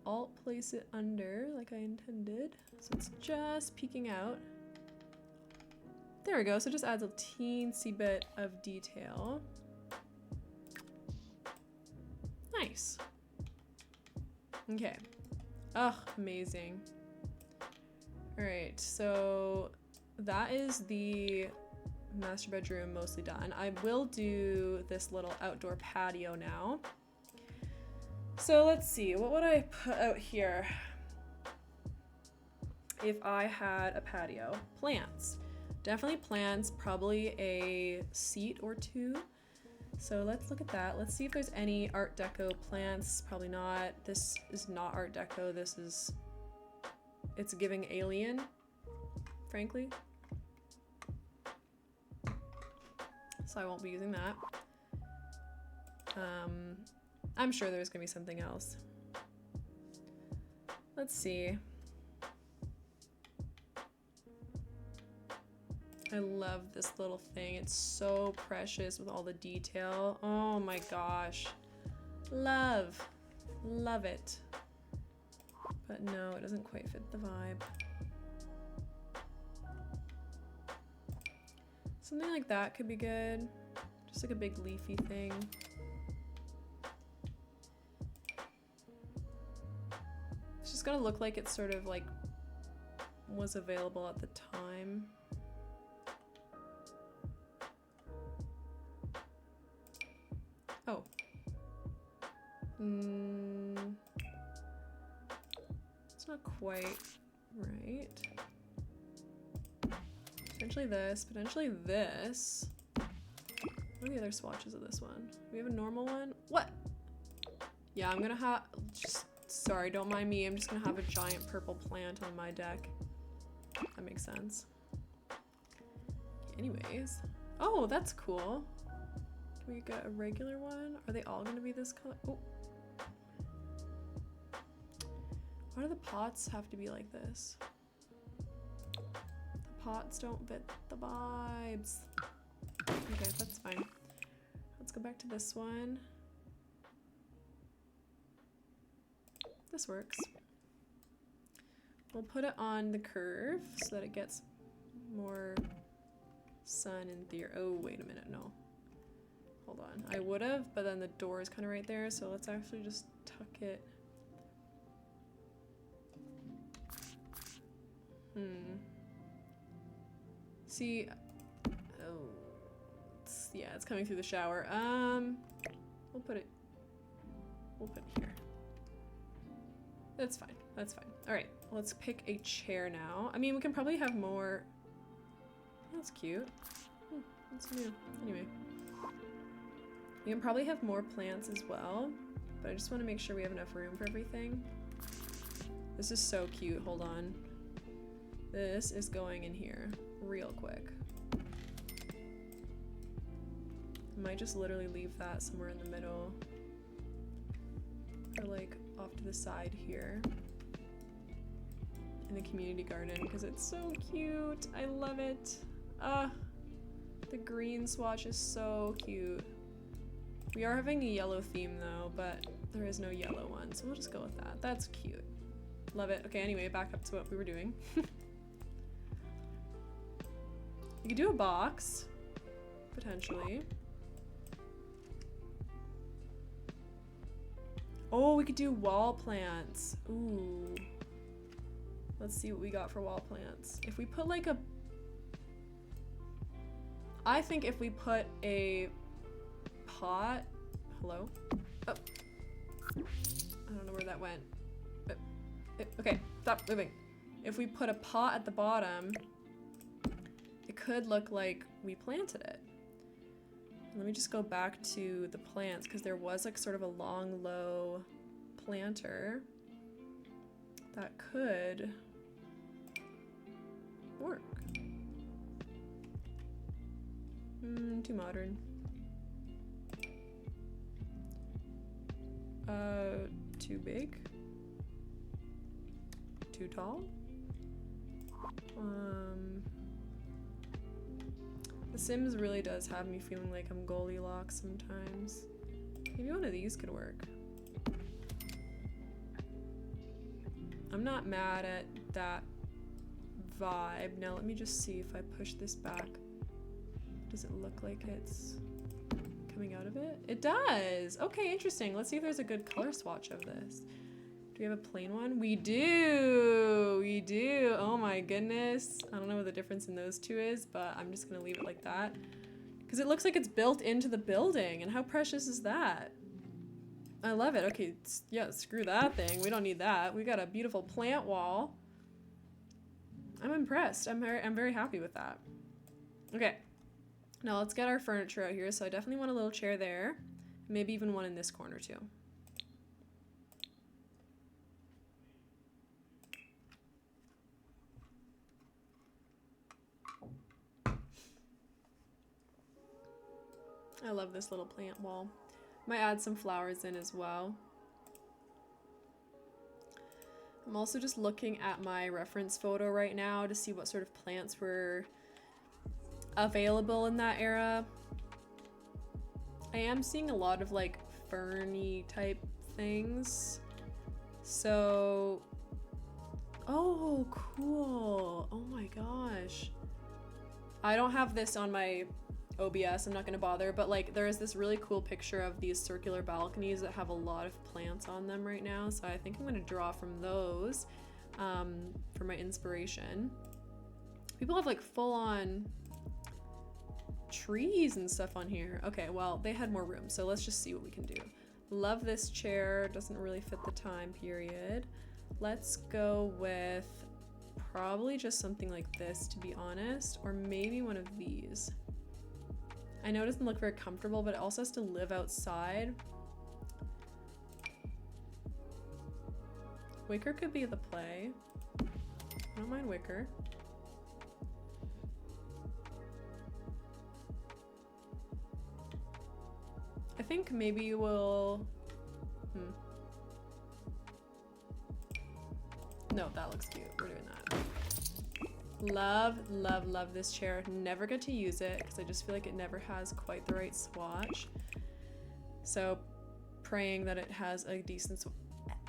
Alt place it under like I intended. So it's just peeking out. There we go. So it just adds a teensy bit of detail. Nice. Okay. Ugh, amazing. All right, so that is the master bedroom mostly done. I will do this little outdoor patio now. So let's see, what would I put out here if I had a patio? Plants. Definitely plants, probably a seat or two. So let's look at that. Let's see if there's any Art Deco plants. Probably not. This is not Art Deco. This is, it's giving alien, frankly. So I won't be using that. I'm sure there's gonna be something else. Let's see. I love this little thing. It's so precious with all the detail. Oh my gosh. Love. Love it. But no, it doesn't quite fit the vibe. Something like that could be good. Just like a big leafy thing. It's just gonna look like it's sort of like was available at the time. Oh. It's not quite right. Potentially this, potentially this. What are the other swatches of this one? We have a normal one? What? Yeah, I'm gonna have, just, sorry, don't mind me. I'm just gonna have a giant purple plant on my deck. That makes sense. Anyways. Oh, that's cool. Can we get a regular one? Are they all gonna be this color? Oh. Why do the pots have to be like this? The pots don't fit the vibes. Okay, that's fine. Let's go back to this one. This works. We'll put it on the curve so that it gets more sun in there. Oh, wait a minute, no. Hold on. I would have, but then the door is kind of right there, so let's actually just tuck it. See, oh, yeah, it's coming through the shower. We'll put it here. That's fine, that's fine. All right, let's pick a chair now. I mean, we can probably have more. That's cute. That's new. Anyway. We can probably have more plants as well, but I just want to make sure we have enough room for everything. This is so cute. Hold on. This is going in here real quick. I might just literally leave that somewhere in the middle. Or like off to the side here. In the community garden, because it's so cute. I love it. The green swatch is so cute. We are having a yellow theme though, but there is no yellow one, so we'll just go with that. That's cute. Love it. Okay, anyway, back up to what we were doing. You could do a box, potentially. Oh, we could do wall plants. Ooh. Let's see what we got for wall plants. If we put like a... I think if we put a pot... Hello? Oh. I don't know where that went. Okay, stop moving. If we put a pot at the bottom, it could look like we planted it. Let me just go back to the plants, because there was like sort of a long, low planter that could work. Too modern. Too big? Too tall? The Sims really does have me feeling like I'm Goldilocks sometimes. Maybe one of these could work. I'm not mad at that vibe. Now let me just see if I push this back. Does it look like it's coming out of it? It does! Okay, interesting. Let's see if there's a good color swatch of this. Do we have a plain one? We do! We do! Oh my goodness. I don't know what the difference in those two is, but I'm just gonna leave it like that. Because it looks like it's built into the building, and how precious is that? I love it. Okay, yeah, screw that thing. We don't need that. We got a beautiful plant wall. I'm impressed. I'm very happy with that. Okay. Now let's get our furniture out here. So I definitely want a little chair there. Maybe even one in this corner too. I love this little plant wall. Might add some flowers in as well. I'm also just looking at my reference photo right now to see what sort of plants were available in that era. I am seeing a lot of like ferny type things. So, oh, cool. Oh my gosh. I don't have this on my OBS, I'm not gonna bother, but like there is this really cool picture of these circular balconies that have a lot of plants on them right now, so I think I'm gonna draw from those for my inspiration. People have like full-on trees and stuff on here. Okay, well, they had more room, so let's just see what we can do. Love this chair, doesn't really fit the time period. Let's go with probably just something like this, to be honest, or maybe one of these. I know it doesn't look very comfortable, but it also has to live outside. Wicker could be the play. I don't mind wicker. I think maybe we'll... No, that looks cute. We're doing that. Love, love, love this chair. Never get to use it because I just feel like it never has quite the right swatch. So praying that it has a decent swatch.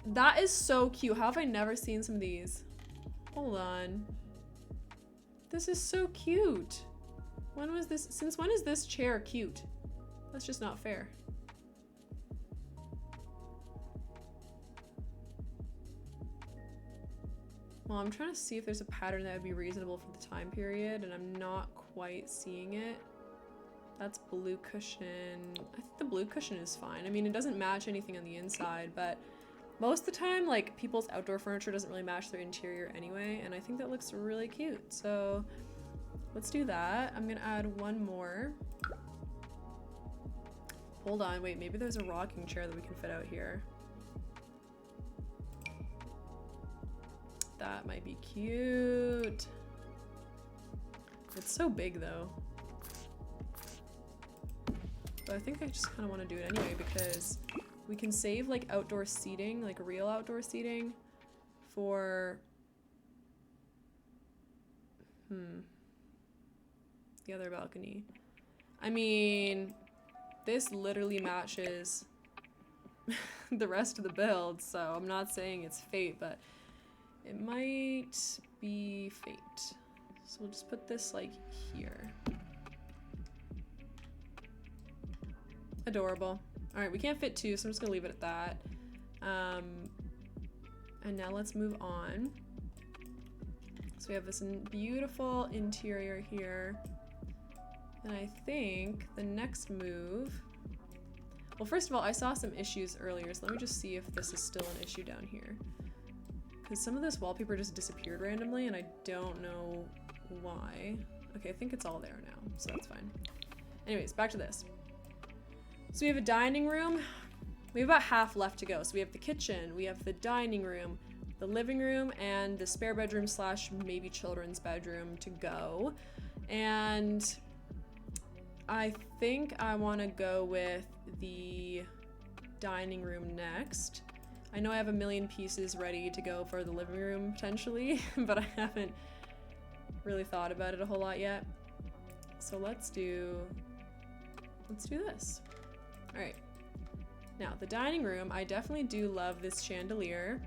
That is so cute. How have I never seen some of these? Hold on. This is so cute. When was this? Since when is this chair cute? That's just not fair. Well, I'm trying to see if there's a pattern that would be reasonable for the time period, and I'm not quite seeing it. That's blue cushion. I think the blue cushion is fine. I mean, it doesn't match anything on the inside, but most of the time, like, people's outdoor furniture doesn't really match their interior anyway, and I think that looks really cute. So let's do that. I'm gonna add one more. Hold on, wait, maybe there's a rocking chair that we can fit out here. That might be cute. It's so big though. But I think I just kind of want to do it anyway because we can save like outdoor seating, like real outdoor seating for the other balcony. I mean, this literally matches the rest of the build, so I'm not saying it's fate, but it might be fate. So we'll just put this like here. Adorable. All right, we can't fit two, so I'm just gonna leave it at that. And now let's move on. So we have this beautiful interior here. And I think the next move, well, first of all, I saw some issues earlier, so let me just see if this is still an issue down here. Because some of this wallpaper just disappeared randomly, and I don't know why. Okay, I think it's all there now, so that's fine. Anyways, back to this. So we have a dining room. We have about half left to go. So we have the kitchen, we have the dining room, the living room, and the spare bedroom slash maybe children's bedroom to go. And I think I want to go with the dining room next. I know I have a million pieces ready to go for the living room potentially, but I haven't really thought about it a whole lot yet. So let's do this. All right. Now the dining room, I definitely do love this chandelier.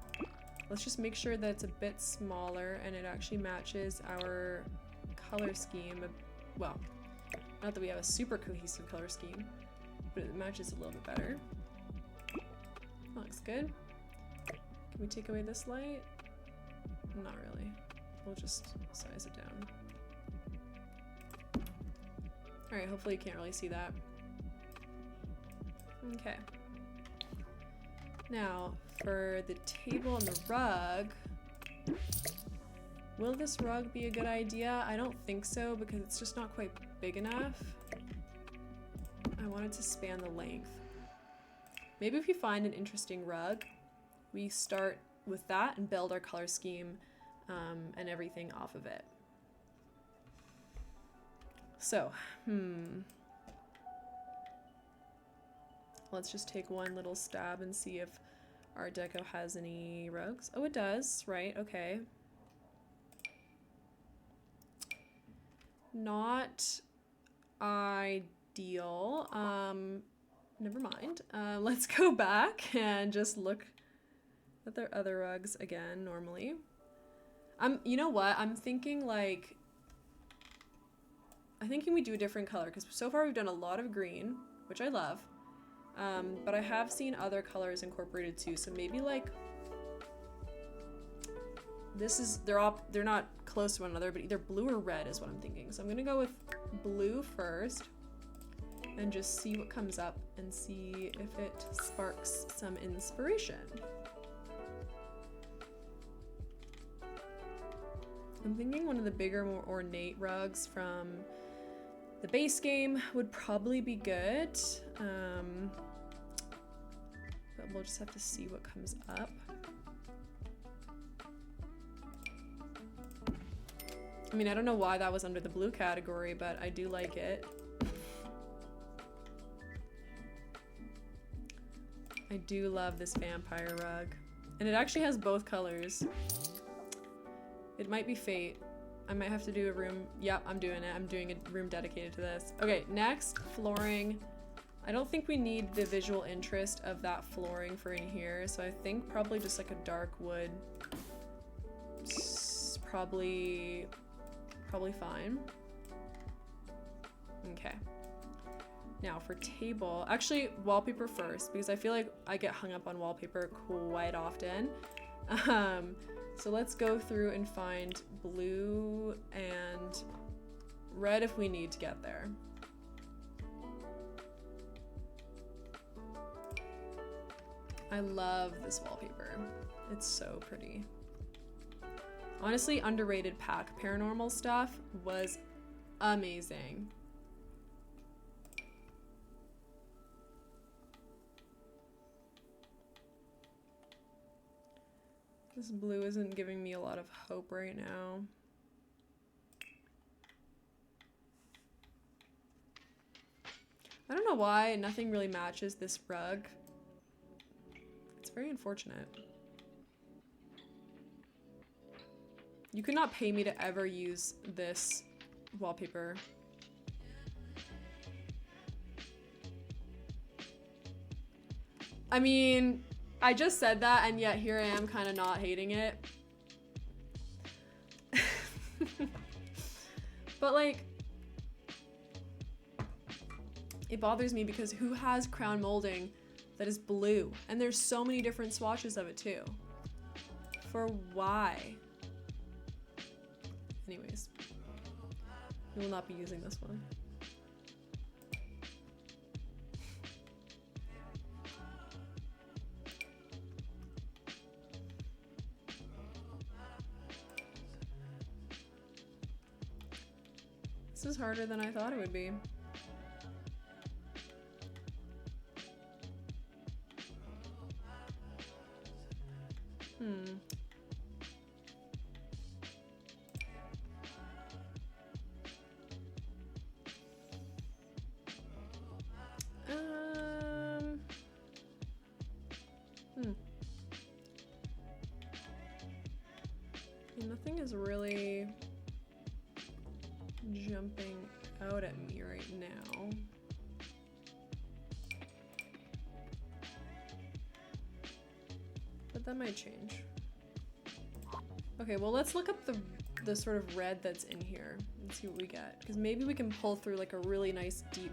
Let's just make sure that it's a bit smaller and it actually matches our color scheme. Well, not that we have a super cohesive color scheme, but it matches a little bit better. Looks good. Can we take away this light? Not really. We'll just size it down. Alright, hopefully you can't really see that. Okay. Now, for the table and the rug, will this rug be a good idea? I don't think so because it's just not quite big enough. I want it to span the length. Maybe if we find an interesting rug, we start with that and build our color scheme and everything off of it. So, let's just take one little stab and see if Art Deco has any rugs. Oh, it does, right? Okay. Not ideal. Never mind. Let's go back and just look at their other rugs again normally. You know what? I'm thinking like, I think we do a different color because so far we've done a lot of green, which I love. But I have seen other colors incorporated too. So maybe like, they're not close to one another, but either blue or red is what I'm thinking. So I'm gonna go with blue first and just see what comes up and see if it sparks some inspiration. I'm thinking one of the bigger, more ornate rugs from the base game would probably be good. But we'll just have to see what comes up. I mean, I don't know why that was under the blue category, but I do like it. I do love this vampire rug. And it actually has both colors. It might be fate. I might have to do a room. Yep, I'm doing it. I'm doing a room dedicated to this. Okay, next, flooring. I don't think we need the visual interest of that flooring for in here, so I think probably just like a dark wood. Probably fine. Okay. Now for table, actually wallpaper first, because I feel like I get hung up on wallpaper quite often. So let's go through and find blue and red if we need to get there. I love this wallpaper. It's so pretty. Honestly, underrated pack. Paranormal stuff was amazing. This blue isn't giving me a lot of hope right now. I don't know why nothing really matches this rug. It's very unfortunate. You could not pay me to ever use this wallpaper. I mean, I just said that and yet here I am kind of not hating it. But like, it bothers me because who has crown molding that is blue? And there's so many different swatches of it too. For why? Anyways, we will not be using this one. This is harder than I thought it would be. Nothing is really jumping out at me right now. But that might change. Okay, well let's look up the sort of red that's in here and see what we get. Because maybe we can pull through like a really nice deep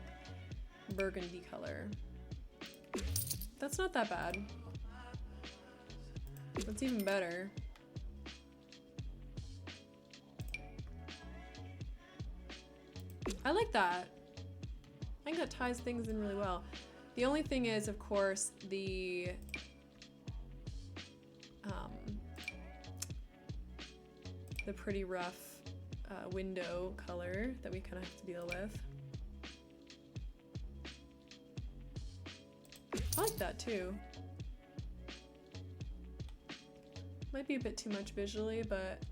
burgundy color. That's not that bad. That's even better. I like that. I think that ties things in really well. The only thing is, of course, the pretty rough window color that we kind of have to deal with. I like that too. Might be a bit too much visually, but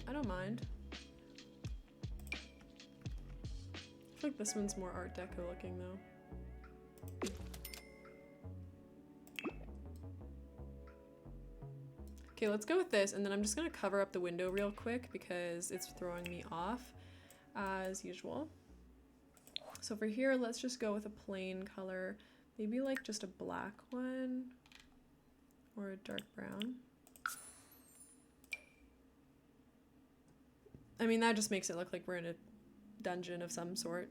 I don't mind. I feel like this one's more Art Deco looking though. Okay, let's go with this, and then I'm just gonna cover up the window real quick because it's throwing me off as usual. So for here, let's just go with a plain color, maybe like just a black one or a dark brown. I mean, that just makes it look like we're in a dungeon of some sort.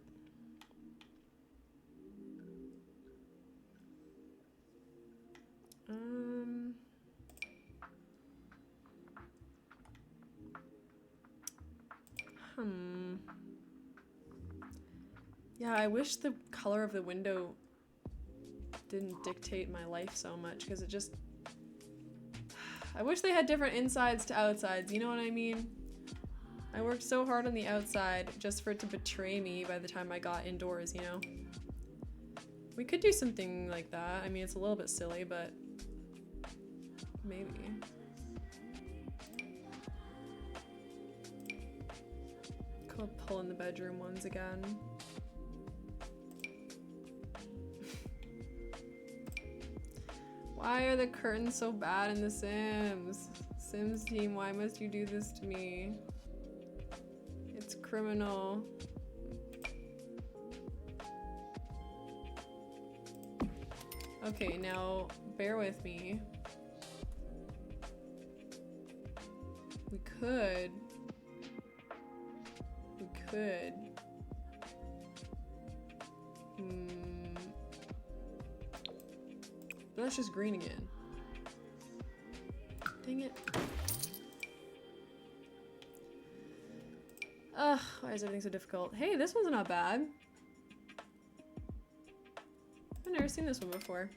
Yeah, I wish the color of the window didn't dictate my life so much, because it just... I wish they had different insides to outsides, you know what I mean? I worked so hard on the outside just for it to betray me by the time I got indoors, you know? We could do something like that. I mean, it's a little bit silly, but maybe. Go pull in the bedroom ones again. Why are the curtains so bad in The Sims? Sims team, why must you do this to me? It's criminal. Okay, now bear with me. We could. But that's just green again. Dang it. Ugh, why is everything so difficult? Hey, this one's not bad. I've never seen this one before.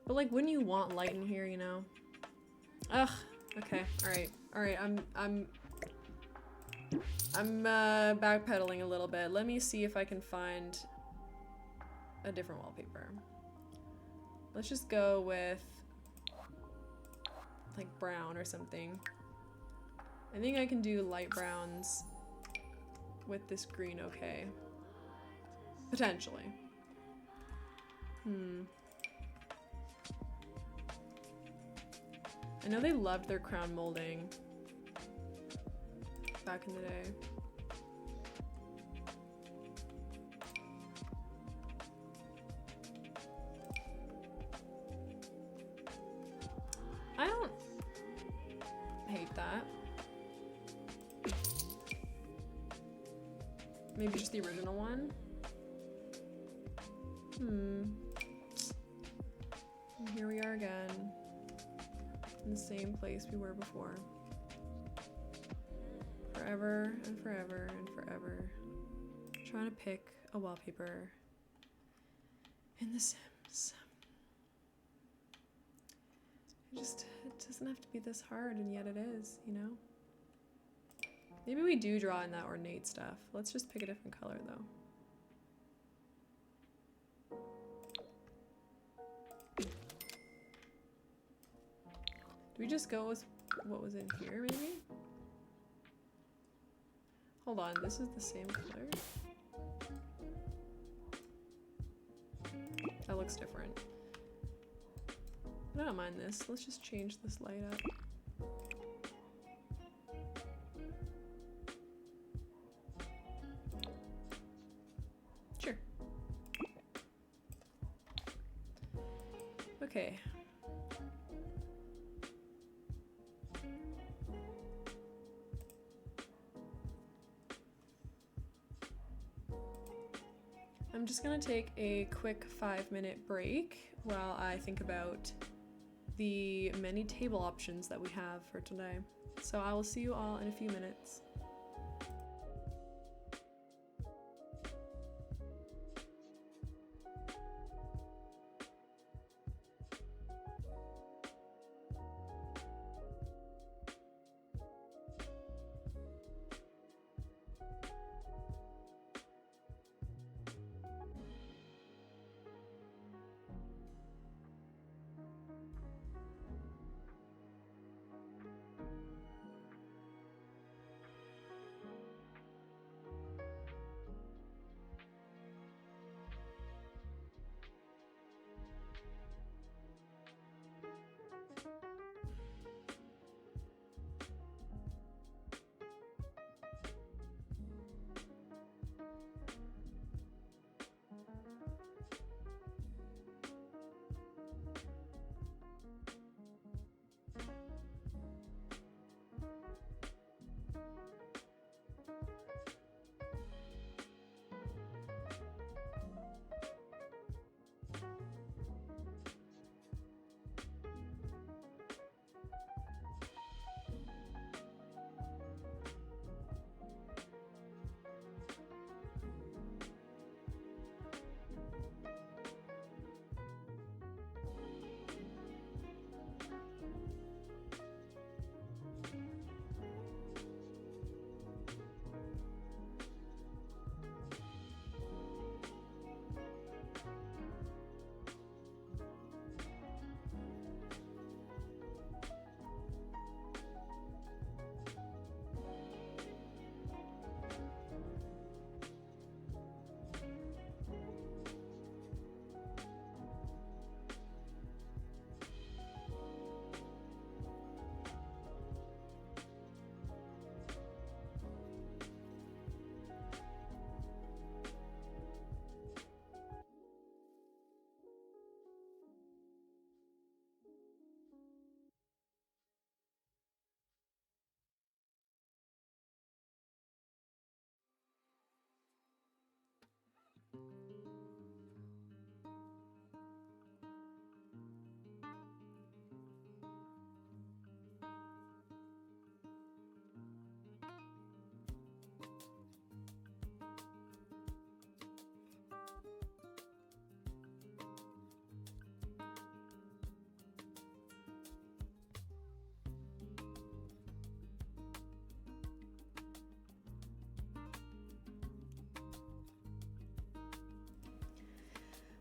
But like, wouldn't you want light in here, you know? Ugh, okay, alright, I'm backpedaling a little bit. Let me see if I can find a different wallpaper. Let's just go with like brown or something. I think I can do light browns with this green, okay. Potentially. I know they loved their crown molding back in the day. I don't hate that. Maybe just the original one? And here we are again. In the same place we were before. Forever and forever and forever. Trying to pick a wallpaper in The Sims. It doesn't have to be this hard, and yet it is, you know? Maybe we do draw in that ornate stuff. Let's just pick a different color though. Do we just go with what was in here, maybe? Hold on, this is the same color? That looks different. I don't mind this. Let's just change this light up. Sure. Okay. I'm just gonna take a quick 5-minute break while I think about the many table options that we have for today. So I will see you all in a few minutes.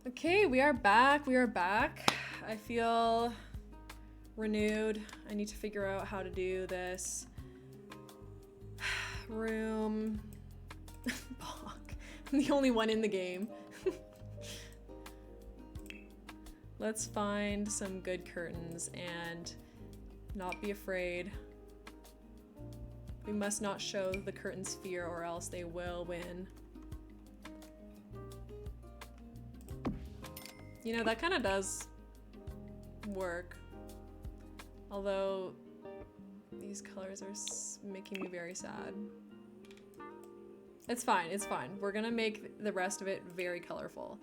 Okay, we are back. We are back. I feel renewed. I need to figure out how to do this room. Bach. I'm the only one in the game. Let's find some good curtains and not be afraid. We must not show the curtains fear or else they will win. You know, that kind of does work. Although these colors are making me very sad. It's fine, it's fine. We're gonna make the rest of it very colorful.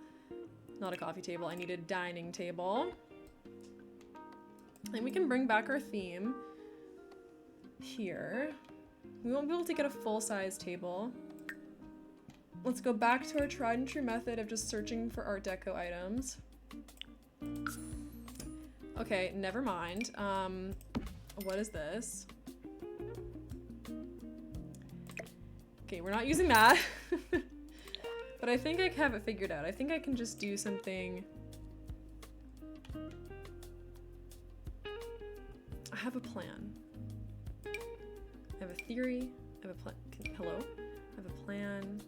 Not a coffee table, I need a dining table. And we can bring back our theme here. We won't be able to get a full-size table. Let's go back to our tried and true method of just searching for Art Deco items. Okay, never mind. What is this? Okay, we're not using that. But I think I have it figured out. I think I can just do something. I have a plan. I have a theory. I have a plan. Hello? I have a plan.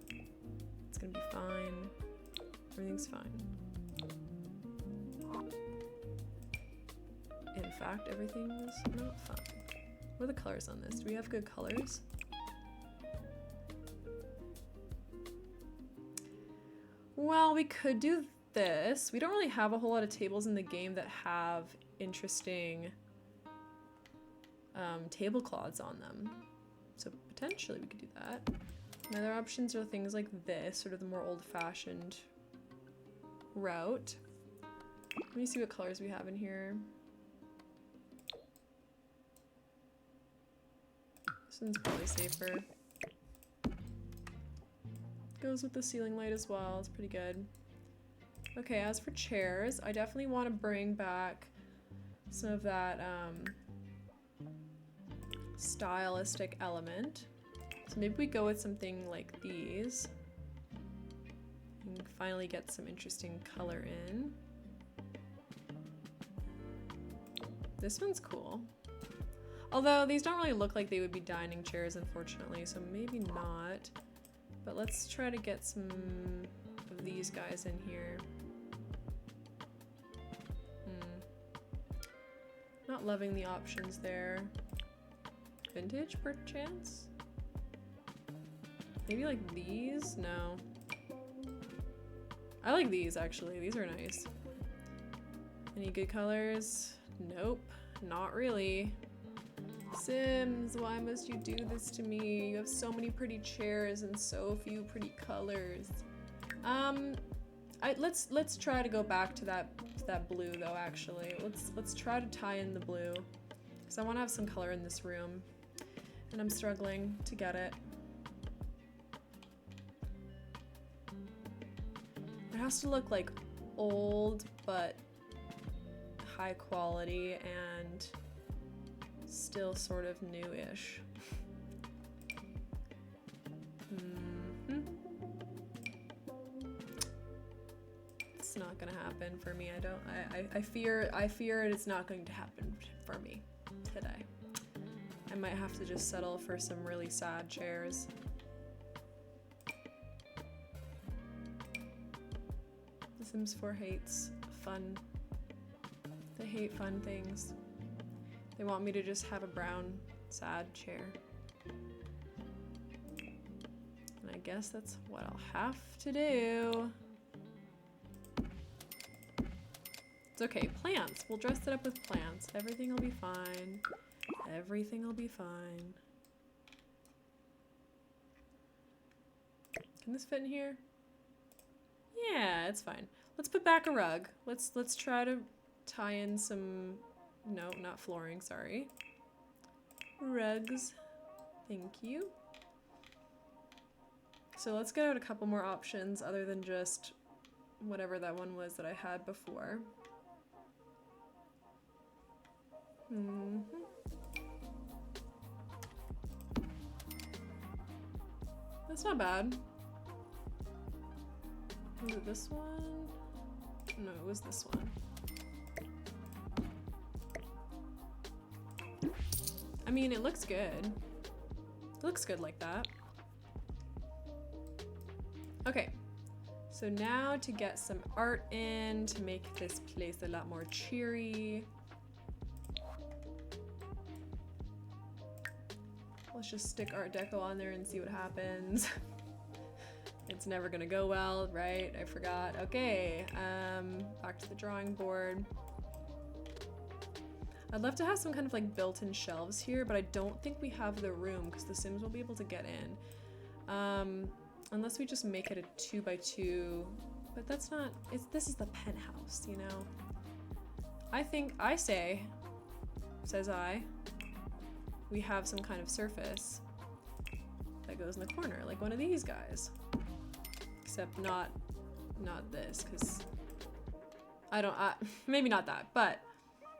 It's gonna be fine. Everything's fine. In fact, everything was not fine. What are the colors on this? Do we have good colors? Well, we could do this. We don't really have a whole lot of tables in the game that have interesting tablecloths on them. So potentially we could do that. My other options are things like this, sort of the more old-fashioned route. Let me see what colors we have in here. This one's probably safer. Goes with the ceiling light as well, it's pretty good. Okay, as for chairs, I definitely want to bring back some of that stylistic element. So maybe we go with something like these. And finally get some interesting color in. This one's cool. Although these don't really look like they would be dining chairs, unfortunately, so maybe not. But let's try to get some of these guys in here. Not loving the options there. Vintage, perchance? Maybe like these? No. I like these, actually. These are nice. Any good colors? Nope. Not really. Sims, why must you do this to me? You have so many pretty chairs and so few pretty colors. Let's try to go back to that blue though, actually. Let's try to tie in the blue. Because I want to have some color in this room. And I'm struggling to get it. It has to look like old but high quality and still sort of new-ish. It's not gonna happen for me. I fear it's not going to happen for me today. I might have to just settle for some really sad chairs. The Sims 4 hates fun. They hate fun things. They want me to just have a brown, sad chair. And I guess that's what I'll have to do. It's okay, plants. We'll dress it up with plants. Everything will be fine. Everything will be fine. Can this fit in here? Yeah, it's fine. Let's put back a rug. Let's try to tie in some, no, not flooring, sorry. Rugs. Thank you. So let's get out a couple more options other than just whatever that one was that I had before. That's not bad. Was it this one? No, it was this one. I mean, it looks good. It looks good like that. Okay, so now to get some art in to make this place a lot more cheery. Let's just stick Art Deco on there and see what happens. It's never gonna go well, right? I forgot. Okay, back to the drawing board. I'd love to have some kind of like built-in shelves here, but I don't think we have the room because the Sims won't be able to get in. Unless we just make it a 2x2, but that's not, this is the penthouse, you know? I say, says I, we have some kind of surface that goes in the corner, like one of these guys. Except not this, because maybe not that, but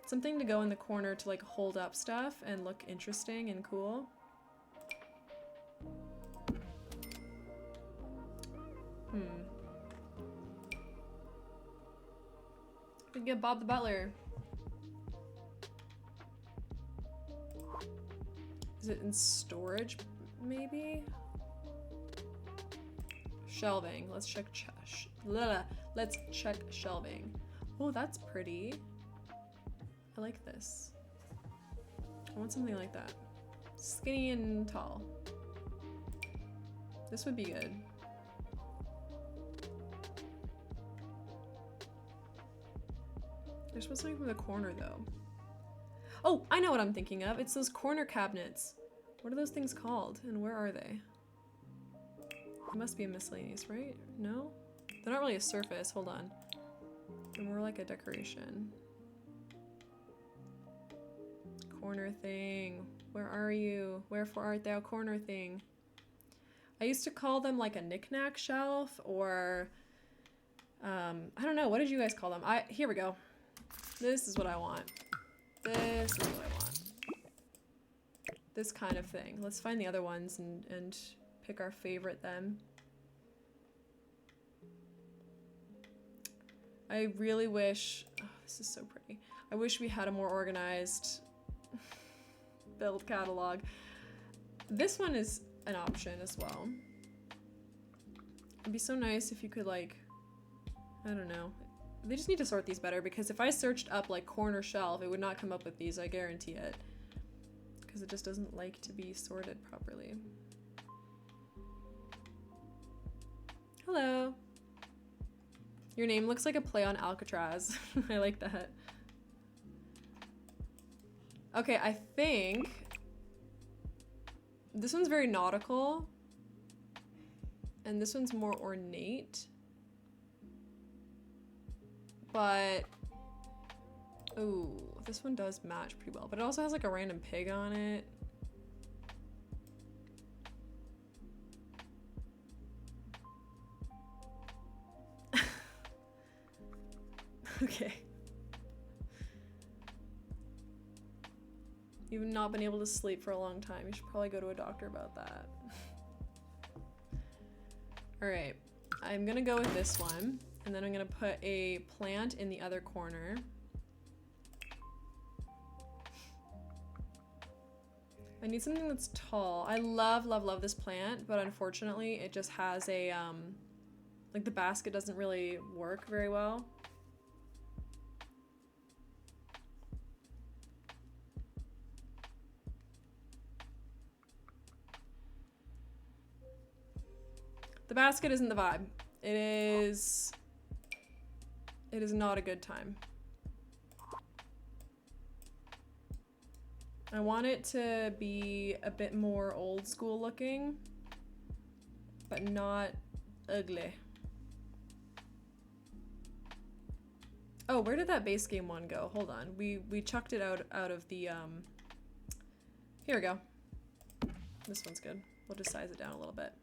something to go in the corner to like hold up stuff and look interesting and cool. We can get Bob the Butler. Is it in storage, maybe? Shelving. Let's check let's check shelving. Oh, that's pretty. I like this. I want something like that. Skinny and tall. This would be good. They're supposed to make from the corner though. Oh, I know what I'm thinking of. It's those corner cabinets. What are those things called? And where are they? It must be a miscellaneous, right? No? They're not really a surface. Hold on. They're more like a decoration. Corner thing. Where are you? Wherefore art thou, corner thing? I used to call them like a knick-knack shelf or I don't know. What did you guys call them? Here we go. This is what I want. This is what I want. This kind of thing. Let's find the other ones and pick our favorite then. I really wish, oh, this is so pretty. I wish we had a more organized build catalog. This one is an option as well. It'd be so nice if you could like, I don't know. They just need to sort these better because if I searched up like corner shelf, it would not come up with these, I guarantee it. Because it just doesn't like to be sorted properly. Hello. Your name looks like a play on Alcatraz. I like that. Okay, I think this one's very nautical and this one's more ornate. But, ooh, this one does match pretty well, but it also has like a random pig on it. Okay. You've not been able to sleep for a long time. You should probably go to a doctor about that. All right, I'm gonna go with this one. And then I'm gonna put a plant in the other corner. I need something that's tall. I love, love, love this plant, but unfortunately it just has a, like the basket doesn't really work very well. The basket isn't the vibe. It is not a good time. I want it to be a bit more old school looking, but not ugly. Oh, where did that base game one go? Hold on. We chucked it out of the here we go. This one's good. We'll just size it down a little bit.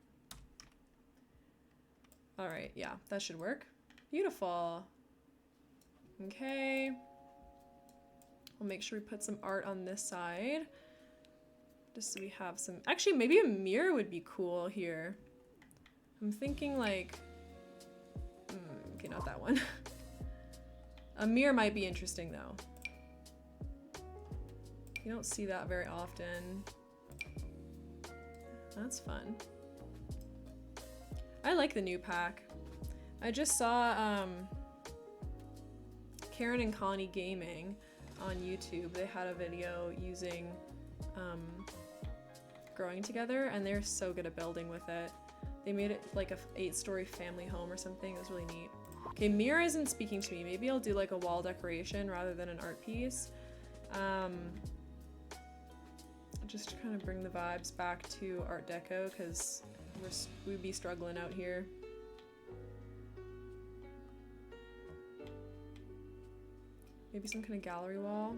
All right, yeah, that should work. Beautiful. Okay. We'll make sure we put some art on this side. Just so we have some, actually maybe a mirror would be cool here. I'm thinking like, okay, not that one. A mirror might be interesting though. You don't see that very often. That's fun. I like the new pack. I just saw Karen and Connie Gaming on YouTube. They had a video using growing together and they're so good at building with it. They made it like a 8-story family home or something. It was really neat. Okay, mirror isn't speaking to me. Maybe I'll do like a wall decoration rather than an art piece. Just to kind of bring the vibes back to Art Deco because we'd be struggling out here. Maybe some kind of gallery wall.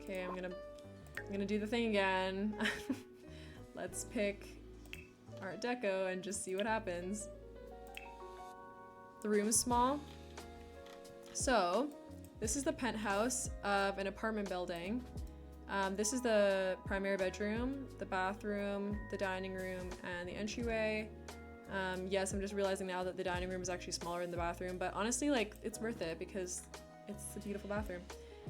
Okay, I'm gonna do the thing again. Let's pick Art Deco and just see what happens. The room is small. So, this is the penthouse of an apartment building. This is the primary bedroom, the bathroom, the dining room, and the entryway. Yes, I'm just realizing now that the dining room is actually smaller than the bathroom, but honestly, like, it's worth it because it's a beautiful bathroom.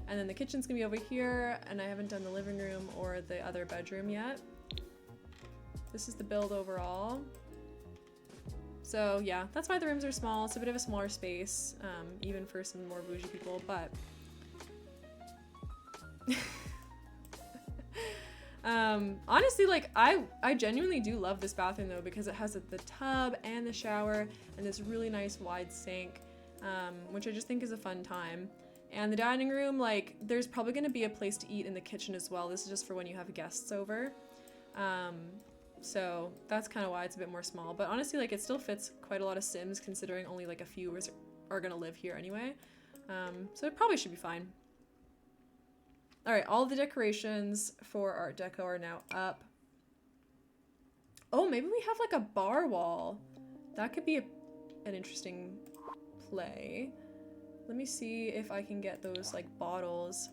And then the kitchen's gonna be over here, and I haven't done the living room or the other bedroom yet. This is the build overall. So yeah, that's why the rooms are small. It's a bit of a smaller space, even for some more bougie people, but honestly, like I genuinely do love this bathroom though because it has the tub and the shower and this really nice wide sink. which I just think is a fun time. And the dining room, like, there's probably gonna be a place to eat in the kitchen as well. This is just for when you have guests over. So that's kind of why it's a bit more small. But honestly, like, it still fits quite a lot of Sims considering only like a few are gonna live here anyway. So it probably should be fine. All right, all the decorations for Art Deco are now up. Oh, maybe we have like a bar wall. That could be an interesting play. Let me see if I can get those like bottles.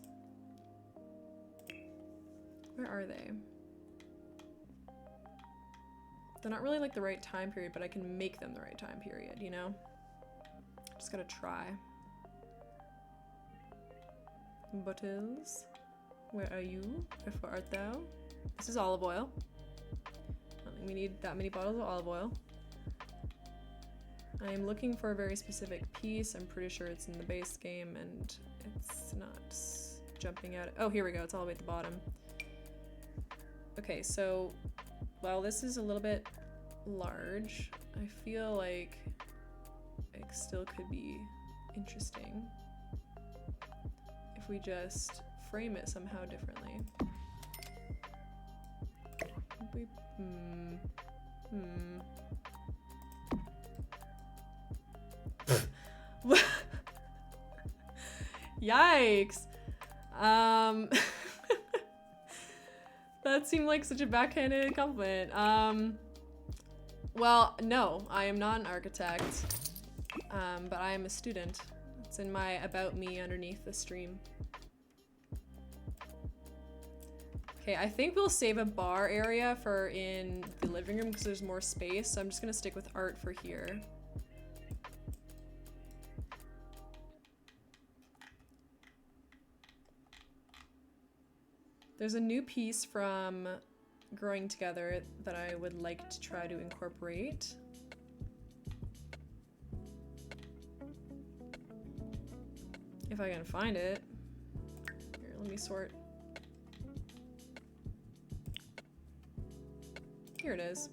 Where are they? They're not really like the right time period, but I can make them the right time period, you know? Just gotta try. Bottles. Where are you? Wherefore art thou? This is olive oil. I don't think we need that many bottles of olive oil. I am looking for a very specific piece. I'm pretty sure it's in the base game and it's not jumping out. Oh, here we go. It's all the way at the bottom. Okay, so while this is a little bit large, I feel like it still could be interesting if we just frame it somehow differently. Yikes. That seemed like such a backhanded compliment. Well, no, I am not an architect, but I am a student. It's in my about me underneath the stream. Okay, I think we'll save a bar area for in the living room because there's more space, so I'm just gonna stick with art for here. There's a new piece from Growing Together that I would like to try to incorporate. If I can find it. Here, let me sort. Here it is.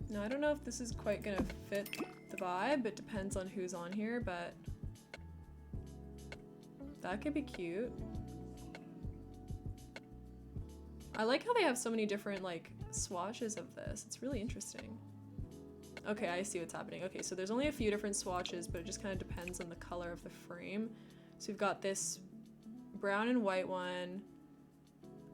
Now, I don't know if this is quite gonna fit the vibe. It depends on who's on here, but that could be cute. I like how they have so many different like swatches of this. It's really interesting. Okay, I see what's happening. Okay, so there's only a few different swatches, but it just kind of depends on the color of the frame. So we've got this brown and white one,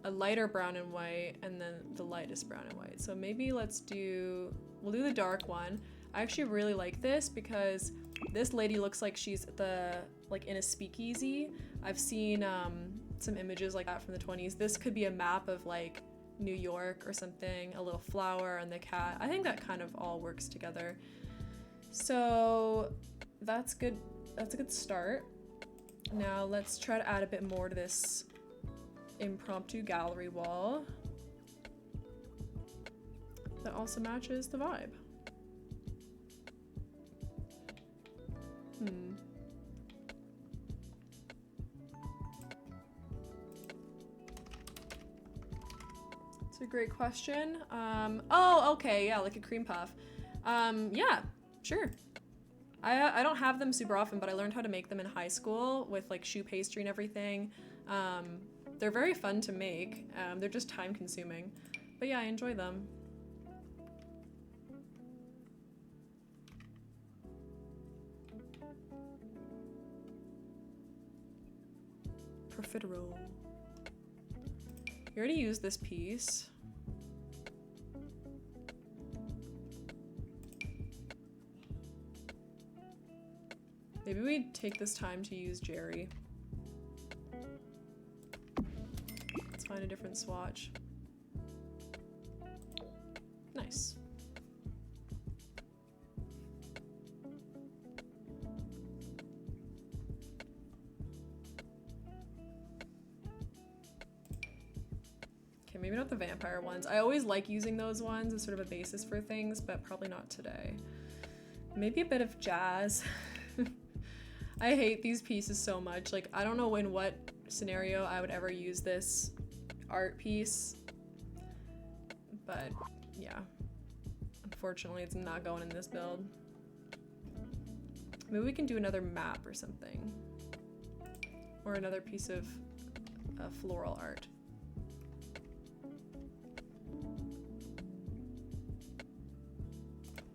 a lighter brown and white, and then the lightest brown and white. So maybe we'll do the dark one. I actually really like this because this lady looks like she's in a speakeasy. I've seen some images like that from the 20s. This could be a map of like New York or something, a little flower and the cat. I think that kind of all works together. So that's good. That's a good start. Now let's try to add a bit more to this impromptu gallery wall that also matches the vibe. It's a great question. Oh, okay, yeah, like a cream puff. Yeah, sure. I don't have them super often, but I learned how to make them in high school with like choux pastry and everything. They're very fun to make. They're just time consuming, but yeah, I enjoy them. Profiterole. You already used this piece. Maybe we take this time to use Jerry. Let's find a different swatch. Nice. Okay, maybe not the vampire ones. I always like using those ones as sort of a basis for things, but probably not today. Maybe a bit of jazz. I hate these pieces so much. Like, I don't know in what scenario I would ever use this art piece, but yeah, unfortunately it's not going in this build. Maybe we can do another map or something. Or another piece of floral art.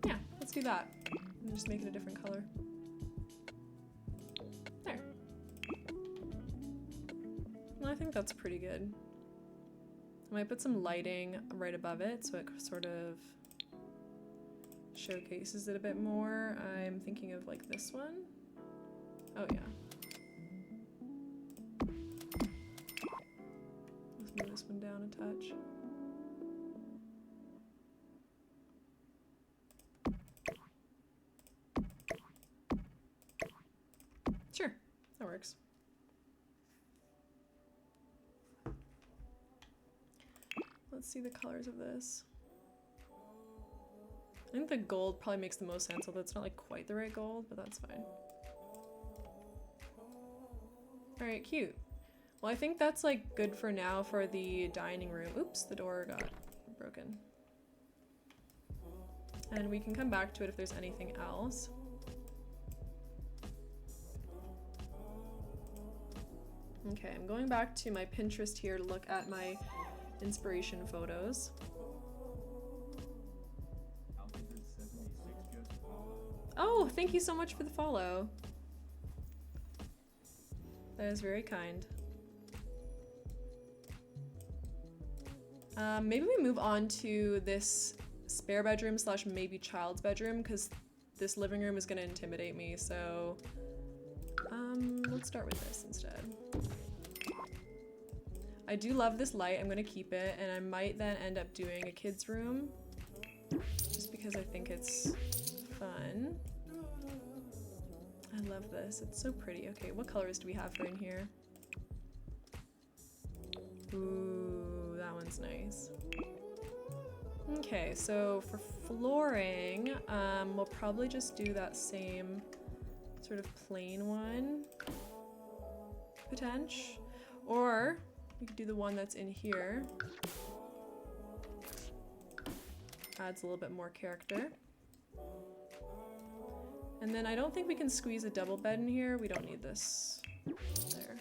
Yeah, let's do that. And just make it a different color. There. Well, I think that's pretty good. I might put some lighting right above it so it sort of showcases it a bit more. I'm thinking of like this one. Oh yeah. Let's move this one down a touch. Sure, that works. Let's see the colors of this. I think the gold probably makes the most sense, although it's not like quite the right gold, but that's fine. All right, cute. Well, I think that's like good for now for the dining room. Oops, the door got broken. And we can come back to it if there's anything else. Okay, I'm going back to my Pinterest here to look at my inspiration photos. Oh, thank you so much for the follow. That is very kind. Maybe we move on to this spare bedroom slash maybe child's bedroom, because this living room is going to intimidate me, so let's start with this instead. I do love this light. I'm going to keep it, and I might then end up doing a kid's room just because I think it's fun. I love this. It's so pretty. Okay, what colors do we have for in here? Ooh, that one's nice. Okay, so for flooring, we'll probably just do that same sort of plain one, potential. Or we could do the one that's in here. Adds a little bit more character. And then I don't think we can squeeze a double bed in here. We don't need this. There.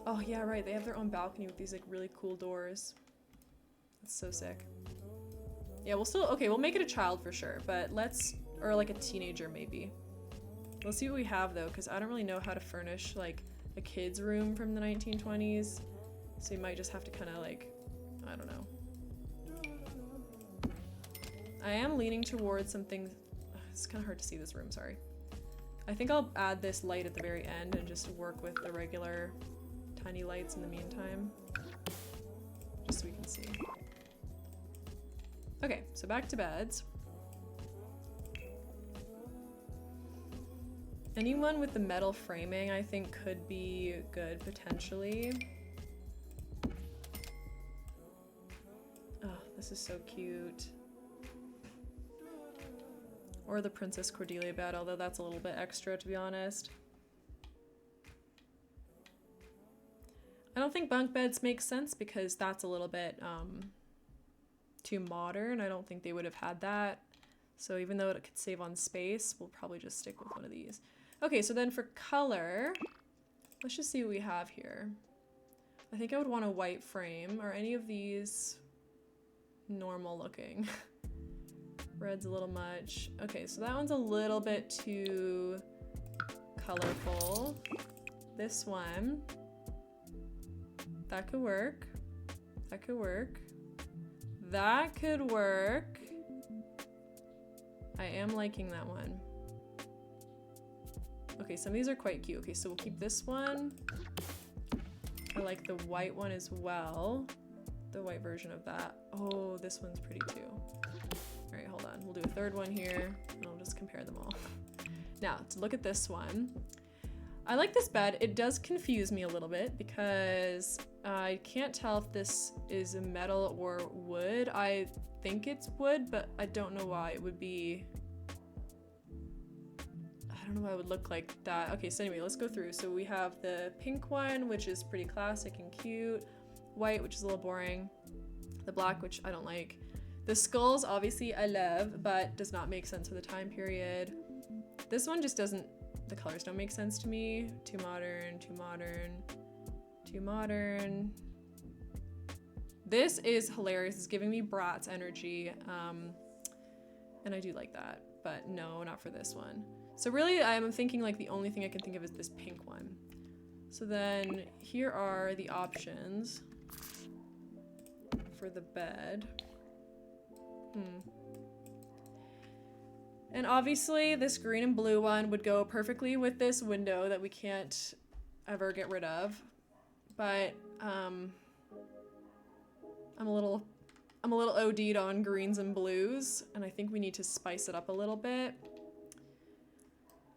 Oh yeah, right. They have their own balcony with these like really cool doors. That's so sick. Yeah, we'll still, okay, we'll make it a child for sure, but let's, or like a teenager maybe. Let's see what we have though, because I don't really know how to furnish like a kid's room from the 1920s. So you might just have to kind of like, I don't know. I am leaning towards something, it's kind of hard to see this room, sorry. I think I'll add this light at the very end and just work with the regular tiny lights in the meantime. Just so we can see. Okay, so back to beds. Anyone with the metal framing I think could be good potentially. Oh, this is so cute. Or the Princess Cordelia bed, although that's a little bit extra to be honest. I don't think bunk beds make sense because that's a little bit too modern. I don't think they would have had that. So even though it could save on space, we'll probably just stick with one of these. Okay, so then for color, let's just see what we have here. I think I would want a white frame. Are any of these normal looking? Red's a little much. Okay, so that one's a little bit too colorful. This one, that could work. That could work. That could work. I am liking that one. Okay, some of these are quite cute. Okay, so we'll keep this one. I like the white one as well. The white version of that. Oh, this one's pretty too. All right, hold on. We'll do a third one here and I'll just compare them all. Now, to look at this one. I like this bed. It does confuse me a little bit because I can't tell if this is metal or wood. I think it's wood, but I don't know why it would be. I don't know why it would look like that. Okay, so anyway, let's go through. So we have the pink one, which is pretty classic and cute. White, which is a little boring. The black, which I don't like. The skulls, obviously, I love, but does not make sense for the time period. This one just doesn't the colors don't make sense to me. Too modern, too modern, too modern. This is hilarious. It's giving me Bratz energy. And I do like that, but no, not for this one. So really, I'm thinking like the only thing I can think of is this pink one. So then here are the options for the bed. And obviously this green and blue one would go perfectly with this window that we can't ever get rid of. But I'm a little OD'd on greens and blues, and I think we need to spice it up a little bit.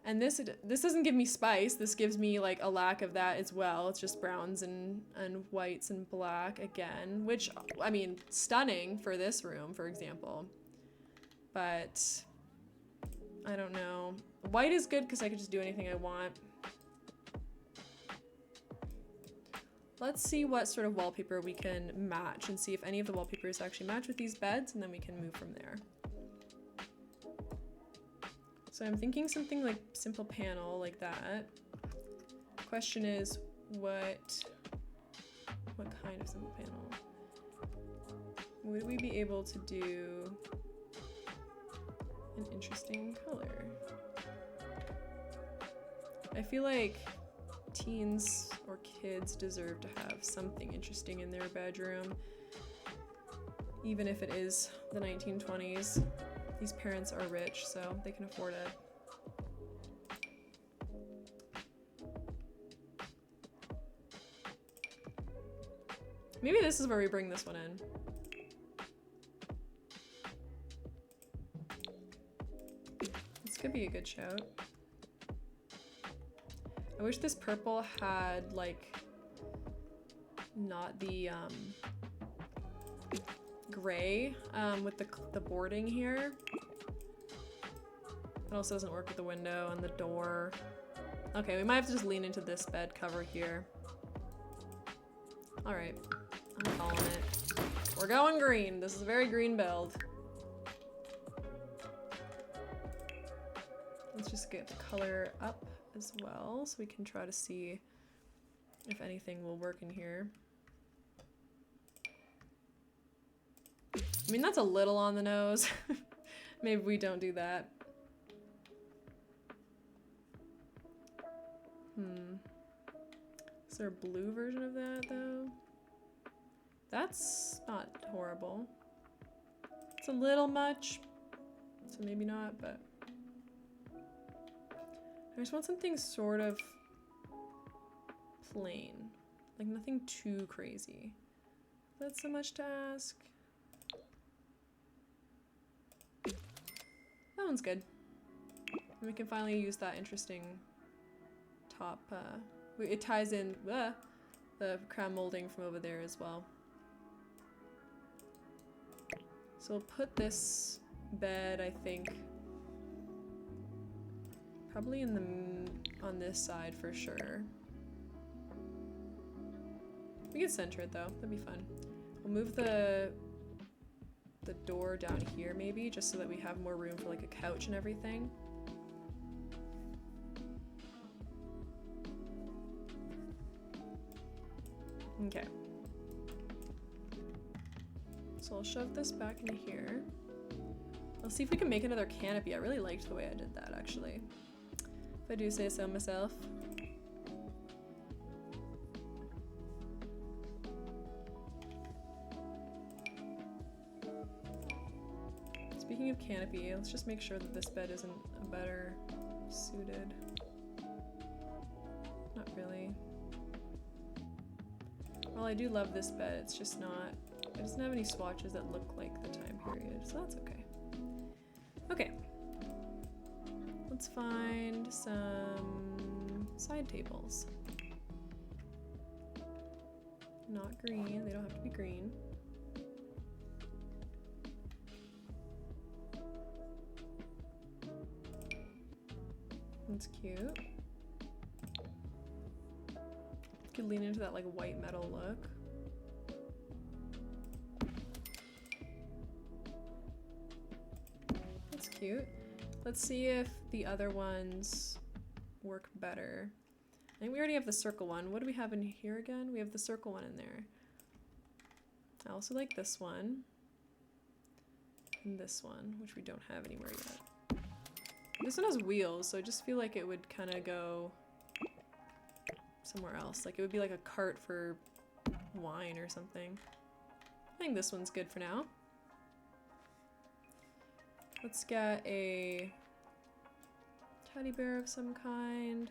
And this doesn't give me spice. This gives me like a lack of that as well. It's just browns and whites and black again, which, I mean, stunning for this room, for example. But I don't know. White is good because I could just do anything I want. Let's see what sort of wallpaper we can match and see if any of the wallpapers actually match with these beds, and then we can move from there. So I'm thinking something like simple panel like that. Question is, what kind of simple panel? Would we be able to do an interesting color? I feel like teens or kids deserve to have something interesting in their bedroom, even if it is the 1920s. These parents are rich, so they can afford it. Maybe this is where we bring this one in. This could be a good shout. I wish this purple had, like, not the, gray, with the boarding here. It also doesn't work with the window and the door. Okay, we might have to just lean into this bed cover here. Alright, I'm calling it. We're going green. This is a very green build. Let's just get the color up as well so we can try to see if anything will work in here. I mean, that's a little on the nose. Maybe we don't do that. Is there a blue version of that, though? That's not horrible. It's a little much, so maybe not, but... I just want something sort of plain. Like, nothing too crazy. That's so much to ask. That one's good. And we can finally use that interesting top, it ties in the crown molding from over there as well. So we'll put this bed, I think, probably in on this side for sure. We can center it though, that'd be fun. We'll move the door down here maybe, just so that we have more room for like a couch and everything. Okay. So I'll shove this back into here. Let's see if we can make another canopy. I really liked the way I did that, actually. If I do say so myself. Speaking of canopy, let's just make sure that this bed isn't better suited. Not really. Well, I do love this bed, it's just not, it doesn't have any swatches that look like the time period, so that's okay. Okay. Let's find some side tables. Not green, they don't have to be green. That's cute. Could lean into that like white metal look. That's cute. Let's see if the other ones work better. I think we already have the circle one. What do we have in here again? We have the circle one in there. I also like this one. And this one, which we don't have anywhere yet. This one has wheels, so I just feel like it would kind of go somewhere else. Like it would be like a cart for wine or something. I think this one's good for now. Let's get a teddy bear of some kind.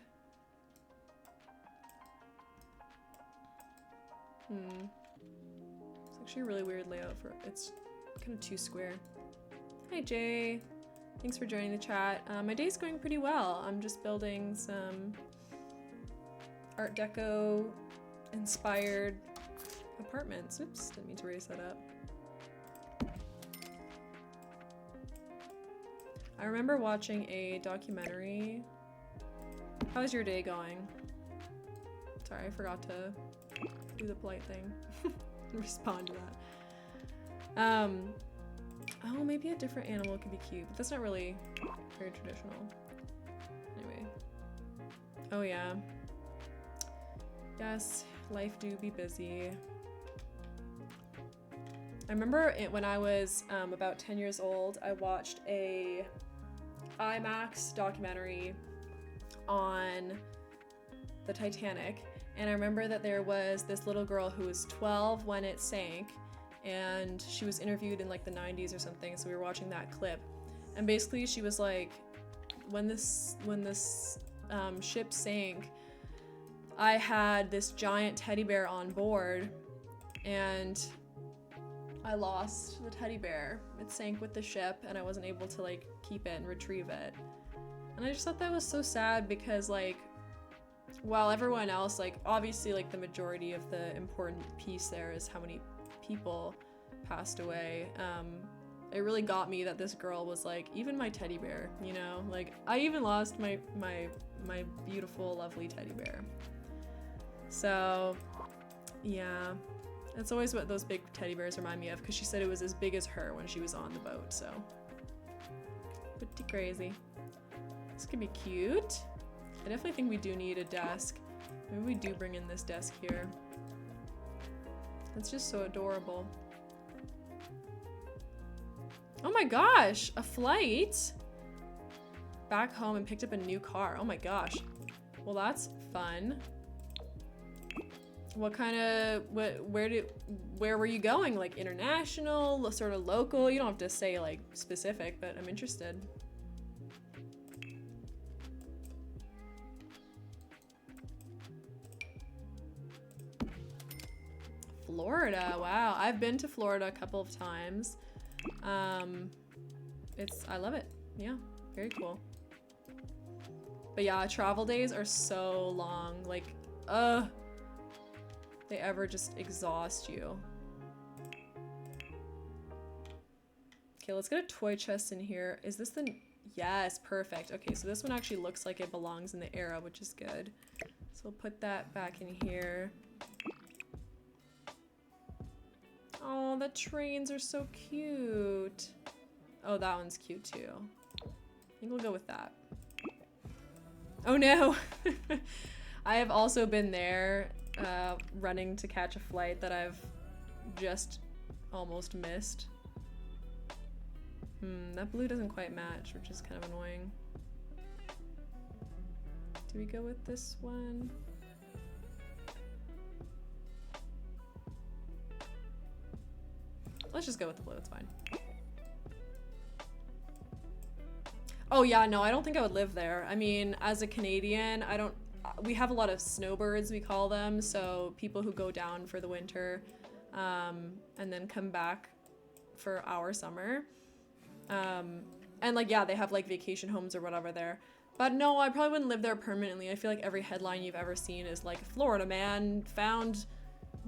It's actually a really weird layout for it's kind of too square. Hi Jay, thanks for joining the chat. My day's going pretty well. I'm just building some Art Deco inspired apartments. Oops, didn't mean to raise that up. I remember watching a documentary. How's your day going? Sorry, I forgot to do the polite thing and respond to that. Oh, maybe a different animal could be cute, but that's not really very traditional. Anyway. Oh yeah. Yes, life do be busy. I remember when I was about 10 years old, I watched a IMAX documentary on the Titanic, and I remember that there was this little girl who was 12 when it sank, and she was interviewed in like the 90s or something, so we were watching that clip, and basically she was like, when this ship sank, I had this giant teddy bear on board, and I lost the teddy bear. It sank with the ship, and I wasn't able to like keep it and retrieve it. And I just thought that was so sad because like, while everyone else, like obviously like the majority of the important piece there is how many people passed away, it really got me that this girl was like, even my teddy bear, you know, like I even lost my beautiful, lovely teddy bear. So yeah, that's always what those big teddy bears remind me of, because she said it was as big as her when she was on the boat, so pretty crazy. This could be cute. I definitely think we do need a desk. Maybe we do bring in this desk here. It's just so adorable. Oh my gosh, a flight back home and picked up a new car. Oh my gosh. Well, that's fun. What kind of, where were you going? Like international, sort of local? You don't have to say like specific, but I'm interested. Florida, wow. I've been to Florida a couple of times. I love it. Yeah, very cool. But yeah, travel days are so long. Like, they ever just exhaust you. Okay, let's get a toy chest in here. Is this the, yes, perfect. Okay, so this one actually looks like it belongs in the era, which is good. So we'll put that back in here. Oh, the trains are so cute. Oh, that one's cute too. I think we'll go with that. Oh no! I have also been there, running to catch a flight that I've just almost missed. That blue doesn't quite match, which is kind of annoying. Do we go with this one? Let's just go with the blue, it's fine. Oh yeah, no, I don't think I would live there. I mean, as a Canadian, we have a lot of snowbirds, we call them, so people who go down for the winter, and then come back for our summer. And like, yeah, they have like vacation homes or whatever there. But no, I probably wouldn't live there permanently. I feel like every headline you've ever seen is like, Florida man found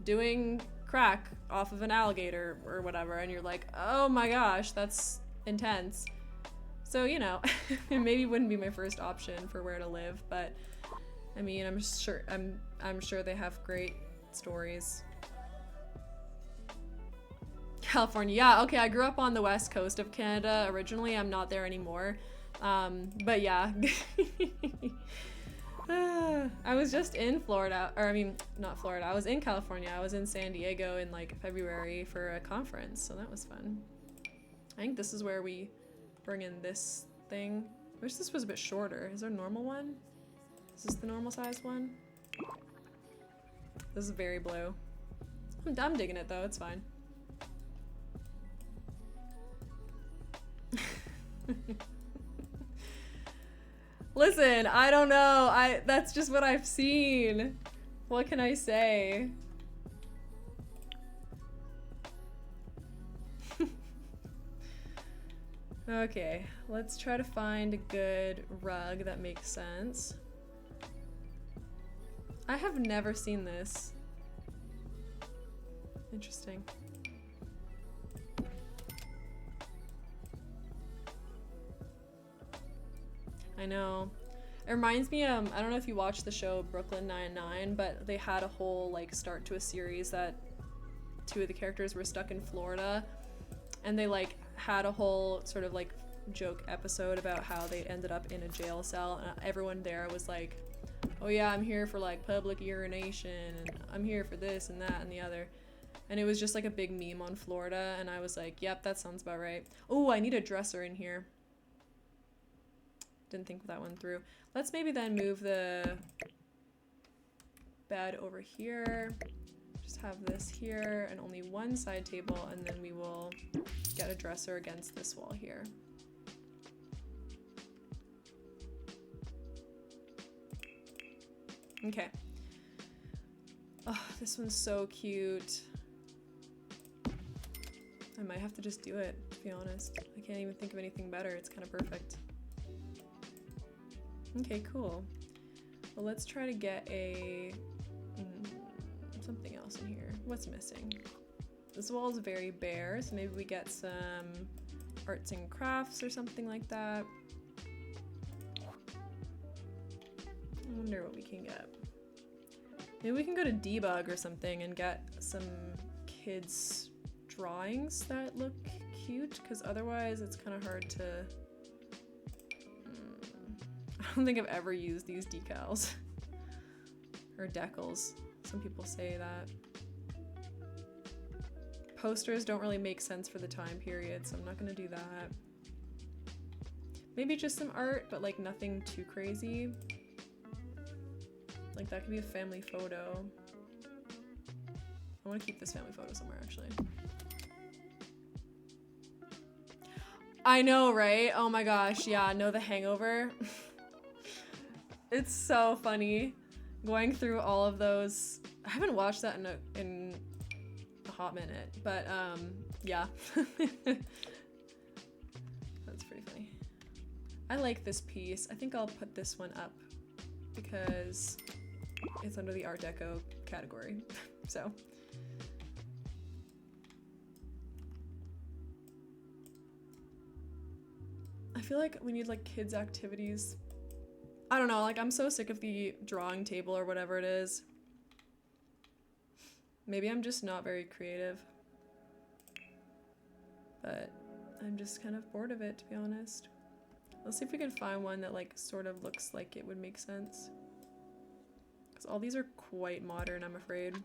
doing crack off of an alligator or whatever, and you're like, oh my gosh, that's intense. So, you know, it maybe wouldn't be my first option for where to live, but I mean, I'm sure they have great stories. California, yeah, okay, I grew up on the west coast of Canada originally. I'm not there anymore. But yeah. I was just in Florida, or I mean, not Florida, I was in California. I was in San Diego in like February for a conference, so that was fun. I think this is where we bring in this thing. I wish this was a bit shorter. Is there a normal one? Is this the normal size one? This is very blue. I'm digging it though, it's fine. Listen, I don't know. That's just what I've seen. What can I say? Okay, let's try to find a good rug that makes sense. I have never seen this. Interesting. I know. It reminds me, I don't know if you watched the show Brooklyn Nine-Nine, but they had a whole like start to a series that two of the characters were stuck in Florida, and they like had a whole sort of like joke episode about how they ended up in a jail cell, and everyone there was like, oh yeah, I'm here for like public urination, and I'm here for this and that and the other. And it was just like a big meme on Florida, and I was like, yep, that sounds about right. Oh, I need a dresser in here. Didn't think that one through. Let's maybe then move the bed over here. Just have this here and only one side table, and then we will get a dresser against this wall here. Okay. Oh, this one's so cute. I might have to just do it, to be honest. I can't even think of anything better. It's kind of perfect. Okay, cool. Well, let's try to get a something else in here. What's missing? This wall is very bare, so maybe we get some arts and crafts or something like that. I wonder what we can get. Maybe we can go to Debug or something and get some kids' drawings that look cute, because otherwise it's kind of hard to... I don't think I've ever used these decals. Or decals. Some people say that. Posters don't really make sense for the time period, so I'm not gonna do that. Maybe just some art, but like nothing too crazy. Like that could be a family photo. I want to keep this family photo somewhere, actually. I know, right? Oh my gosh, yeah, no, The Hangover. It's so funny going through all of those. I haven't watched that in a hot minute, but yeah. That's pretty funny. I like this piece. I think I'll put this one up because it's under the Art Deco category. So I feel like we need like kids activities. I don't know, like I'm so sick of the drawing table or whatever it is. Maybe I'm just not very creative. But I'm just kind of bored of it, to be honest. Let's see if we can find one that like sort of looks like it would make sense. Because all these are quite modern, I'm afraid.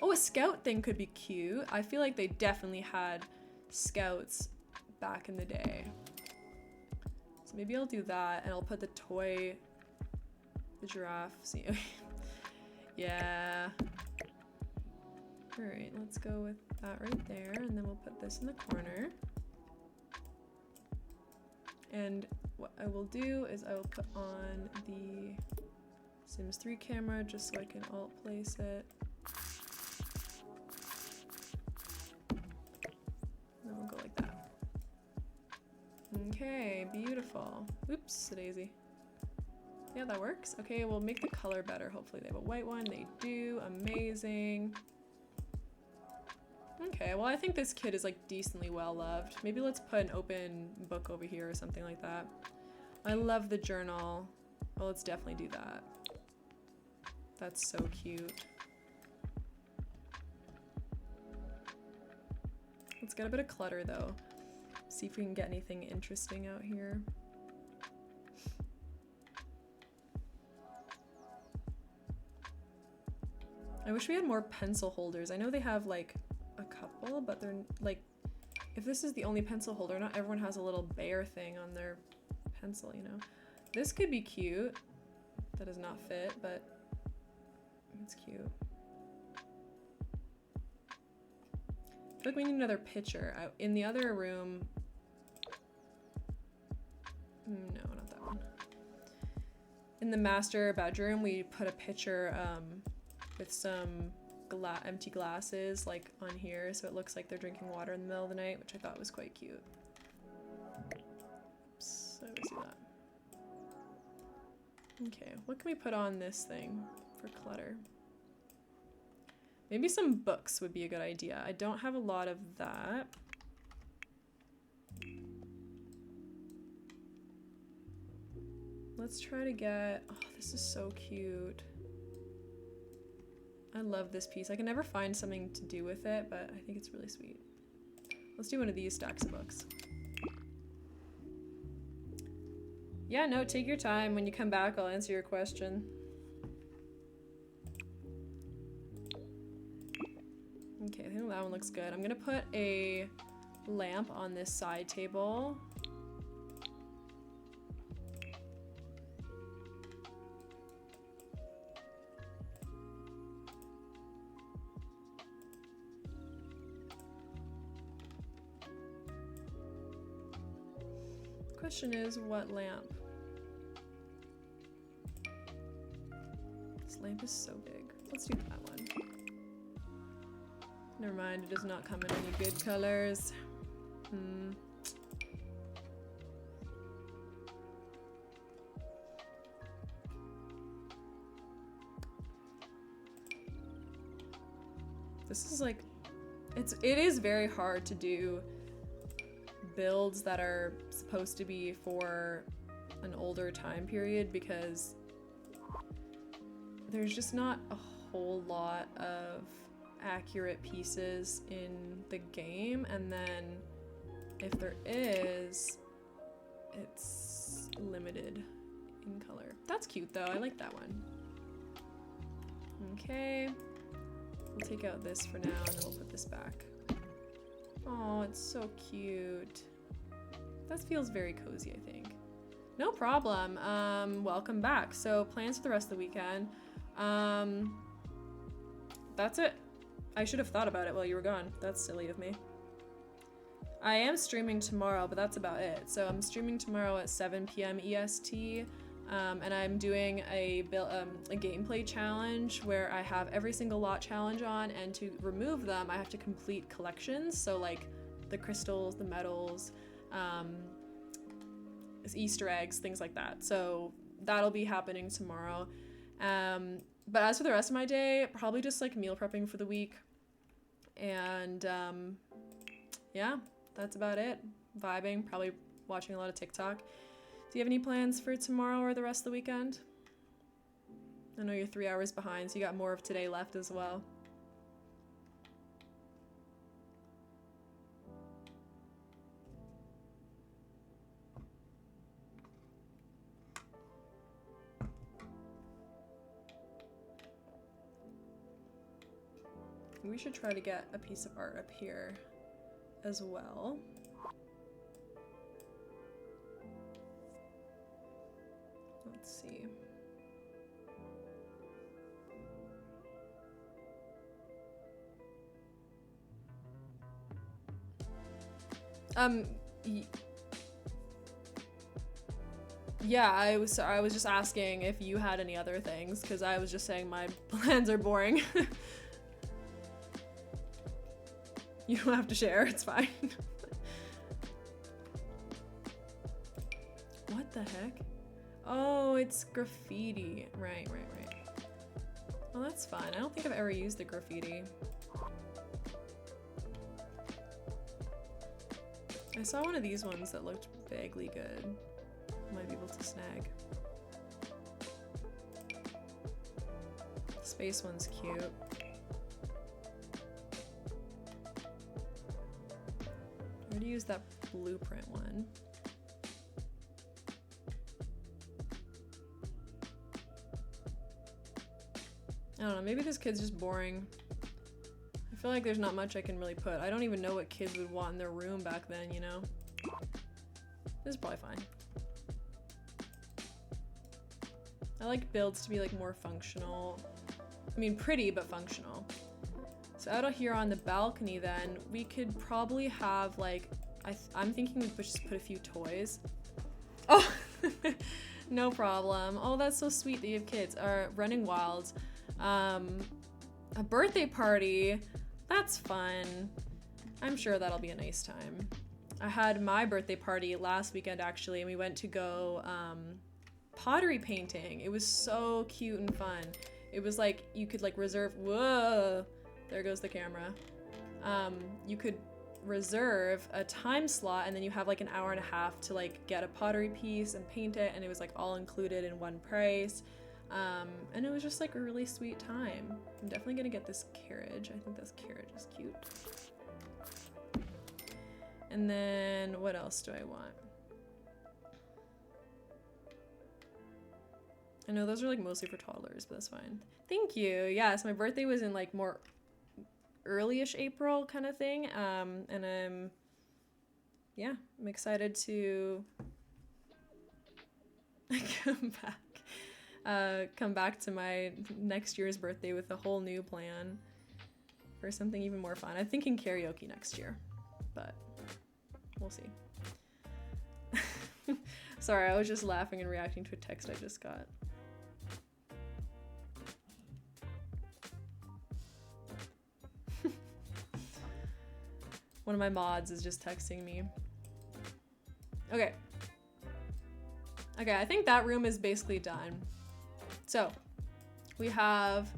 Oh, a scout thing could be cute. I feel like they definitely had scouts back in the day. So maybe I'll do that, and I'll put the toy, the giraffe. See, yeah. All right, let's go with that right there, and then we'll put this in the corner. And what I will do is I will put on the Sims 3 camera just so I can alt place it. And then we'll go like that. Okay, beautiful. Oops, a daisy. Yeah, that works. Okay, we'll make the color better. Hopefully they have a white one. They do. Amazing. Okay, well I think this kid is like decently well loved. Maybe let's put an open book over here or something like that. I love the journal. Well, let's definitely do that. That's so cute. Let's get a bit of clutter though. See if we can get anything interesting out here. I wish we had more pencil holders. I know they have like a couple, but they're like, if this is the only pencil holder, not everyone has a little bear thing on their pencil, you know? This could be cute. That does not fit, but it's cute. I feel like we need another picture. In the other room, no, not that one. In the master bedroom, we put a picture with some empty glasses like on here, so it looks like they're drinking water in the middle of the night, which I thought was quite cute. Oops, I always do that. Okay, what can we put on this thing for clutter? Maybe some books would be a good idea. I don't have a lot of that. Let's try to get, oh, this is so cute. I love this piece. I can never find something to do with it, but I think it's really sweet. Let's do one of these stacks of books. Yeah, no, take your time. When you come back, I'll answer your question. Okay, I think that one looks good. I'm gonna put a lamp on this side table. Question is, what lamp? This lamp is so big. Let's do that one. Never mind, it does not come in any good colors. This is like, it is very hard to do builds that are supposed to be for an older time period because there's just not a whole lot of accurate pieces in the game, and then if there is, it's limited in color. That's cute though, I like that one. Okay, we'll take out this for now and then we'll put this back. Oh, it's so cute. That feels very cozy, I think. No problem. Welcome back. So plans for the rest of the weekend. That's it. I should have thought about it while you were gone. That's silly of me. I am streaming tomorrow, but that's about it. So I'm streaming tomorrow at 7 p.m. EST, and I'm doing a gameplay challenge where I have every single lot challenge on, and to remove them, I have to complete collections. So like the crystals, the metals, Easter eggs, things like that. So that'll be happening tomorrow. But as for the rest of my day, probably just like meal prepping for the week. And yeah, that's about it. Vibing, probably watching a lot of TikTok. Do you have any plans for tomorrow or the rest of the weekend? I know you're 3 hours behind, so you got more of today left as well. We should try to get a piece of art up here as well. Let's see. Yeah, I was just asking if you had any other things, because I was just saying my plans are boring. You don't have to share, it's fine. What the heck? Oh, it's graffiti. Right. Well, that's fun. I don't think I've ever used the graffiti. I saw one of these ones that looked vaguely good. Might be able to snag. Space one's cute. I'm gonna use that blueprint one. I don't know, maybe this kid's just boring. I feel like there's not much I can really put. I don't even know what kids would want in their room back then, you know? This is probably fine. I like builds to be like more functional. I mean, pretty, but functional. So out of here on the balcony then, we could probably have like, I'm thinking we could just put a few toys. Oh, no problem. Oh, that's so sweet that you have kids. Running wild. A birthday party. That's fun. I'm sure that'll be a nice time. I had my birthday party last weekend actually, and we went to go pottery painting. It was so cute and fun. It was like you could like reserve, whoa, there goes the camera. You could reserve a time slot and then you have like an hour and a half to like get a pottery piece and paint it, and it was like all included in one price. And it was just like a really sweet time. I'm definitely gonna get this carriage. I think this carriage is cute. And then what else do I want? I know those are like mostly for toddlers, but that's fine. Thank you. Yes, my birthday was in like more early-ish April kind of thing. And I'm excited to come back to my next year's birthday with a whole new plan for something even more fun. I'm thinking karaoke next year, but we'll see. Sorry, I was just laughing and reacting to a text I just got. One of my mods is just texting me. Okay. Okay, I think that room is basically done. So, we have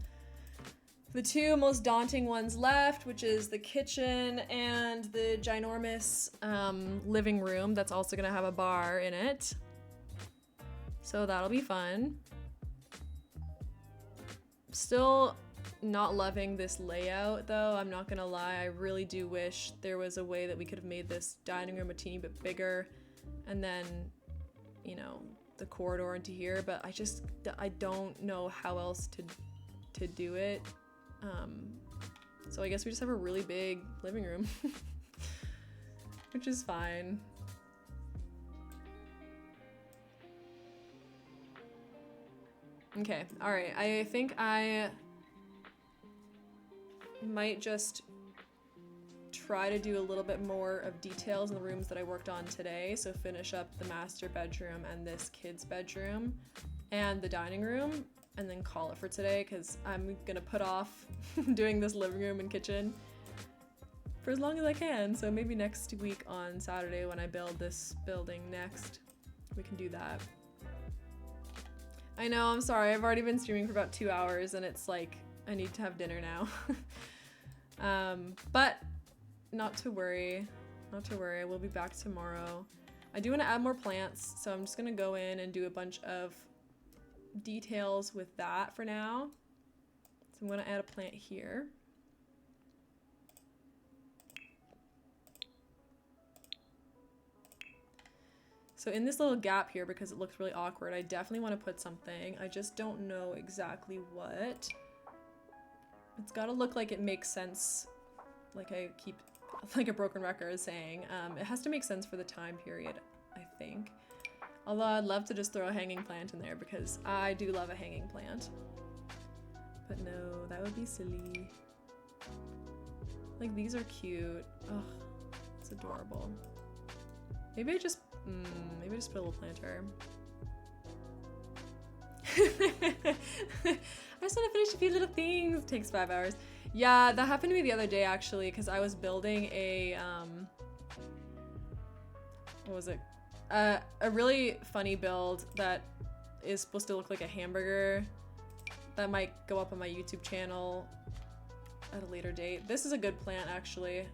the two most daunting ones left, which is the kitchen and the ginormous living room that's also gonna have a bar in it. So that'll be fun. Still not loving this layout though, I'm not gonna lie. I really do wish there was a way that we could have made this dining room a teeny bit bigger and then, you know, the corridor into here, but I don't know how else to do it. So I guess we just have a really big living room, which is fine. Okay, all right. I think I might just try to do a little bit more of details in the rooms that I worked on today. So finish up the master bedroom and this kid's bedroom and the dining room, and then call it for today because I'm gonna put off doing this living room and kitchen for as long as I can. So maybe next week on Saturday when I build this building next, we can do that. I know, I'm sorry, I've already been streaming for about 2 hours and it's like, I need to have dinner now. But not to worry, we'll be back tomorrow. I do want to add more plants, so I'm just gonna go in and do a bunch of details with that for now. So I'm gonna add a plant here. So in this little gap here, because it looks really awkward, I definitely want to put something. I just don't know exactly what. It's got to look like it makes sense, like a broken record is saying. It has to make sense for the time period, I think. Although I'd love to just throw a hanging plant in there because I do love a hanging plant. But no, that would be silly. Like, these are cute. Ugh, it's adorable. Maybe I just put a little planter. I just want to finish a few little things. It takes 5 hours. Yeah, that happened to me the other day actually, because I was building a what was it? A really funny build that is supposed to look like a hamburger that might go up on my YouTube channel at a later date. This is a good plant actually.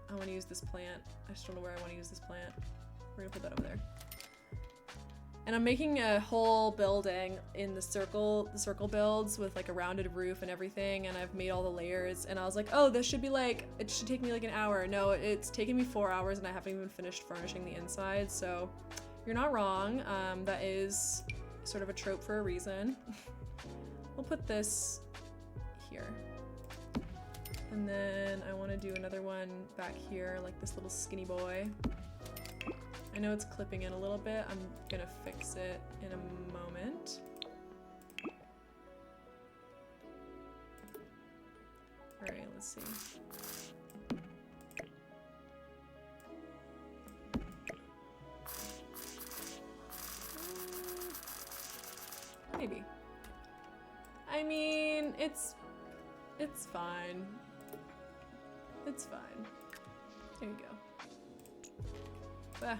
I want to use this plant. I just don't know where I want to use this plant. We're gonna put that over there. And I'm making a whole building in the circle builds with like a rounded roof and everything, and I've made all the layers, and I was like, oh, this should be like, it should take me like an hour. No, it's taken me 4 hours and I haven't even finished furnishing the inside, so you're not wrong. That is sort of a trope for a reason. We'll put this here. And then I want to do another one back here, like this little skinny boy. I know it's clipping in a little bit. I'm gonna fix it in a moment. All right, let's see. Maybe. I mean, it's fine. It's fine. There you go. Ah.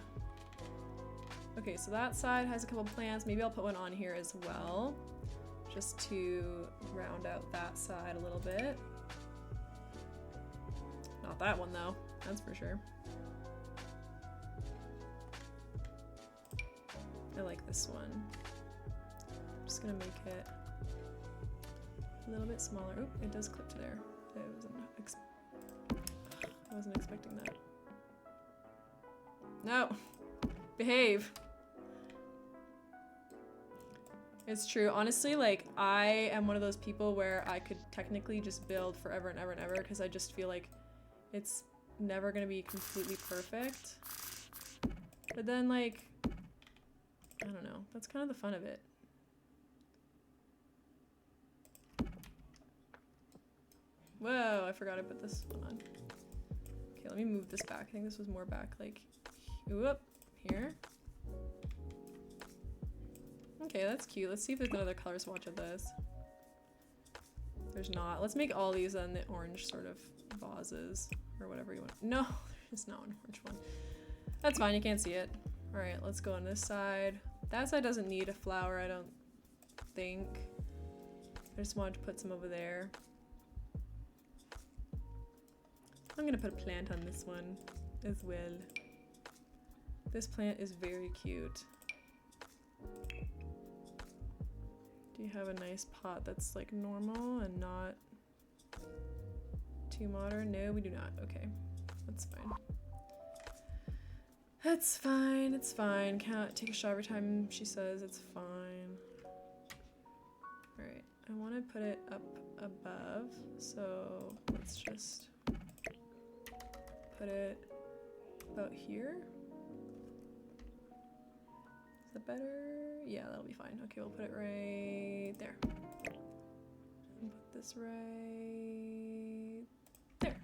Okay, so that side has a couple plants. Maybe I'll put one on here as well, just to round out that side a little bit. Not that one though, that's for sure. I like this one. I'm just gonna make it a little bit smaller. Oop, it does clip to there. I wasn't expecting that. No! Behave! It's true. Honestly, like, I am one of those people where I could technically just build forever and ever and ever because I just feel like it's never gonna be completely perfect. But then, like, I don't know. That's kind of the fun of it. Whoa, I forgot I put this one on. Okay, let me move this back. I think this was more back, like, whoop, here. Okay, that's cute. Let's see if there's another color swatch of this. There's not. Let's make all these on the orange sort of vases, or whatever you want. No, there's not an orange one. That's fine, you can't see it. All right, let's go on this side. That side doesn't need a flower, I don't think. I just wanted to put some over there. I'm gonna put a plant on this one as well. This plant is very cute. Do you have a nice pot that's like normal and not too modern? No, we do not. Okay, that's fine. That's fine, it's fine. Can't take a shot every time she says it's fine. Alright, I want to put it up above, so let's just put it about here. Is that better? Yeah, that'll be fine. Okay, we'll put it right there. And put this right there.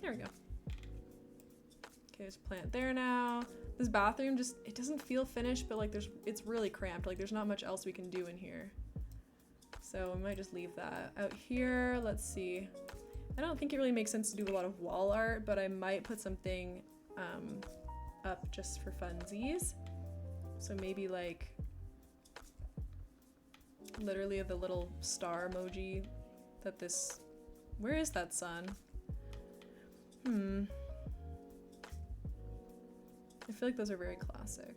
There we go. Okay, there's a plant there now. This bathroom just, it doesn't feel finished, but like it's really cramped. Like there's not much else we can do in here. So we might just leave that. Out here, let's see. I don't think it really makes sense to do a lot of wall art, but I might put something up just for funsies. So maybe like literally the little star emoji that this, where is that sun? I feel like those are very classic.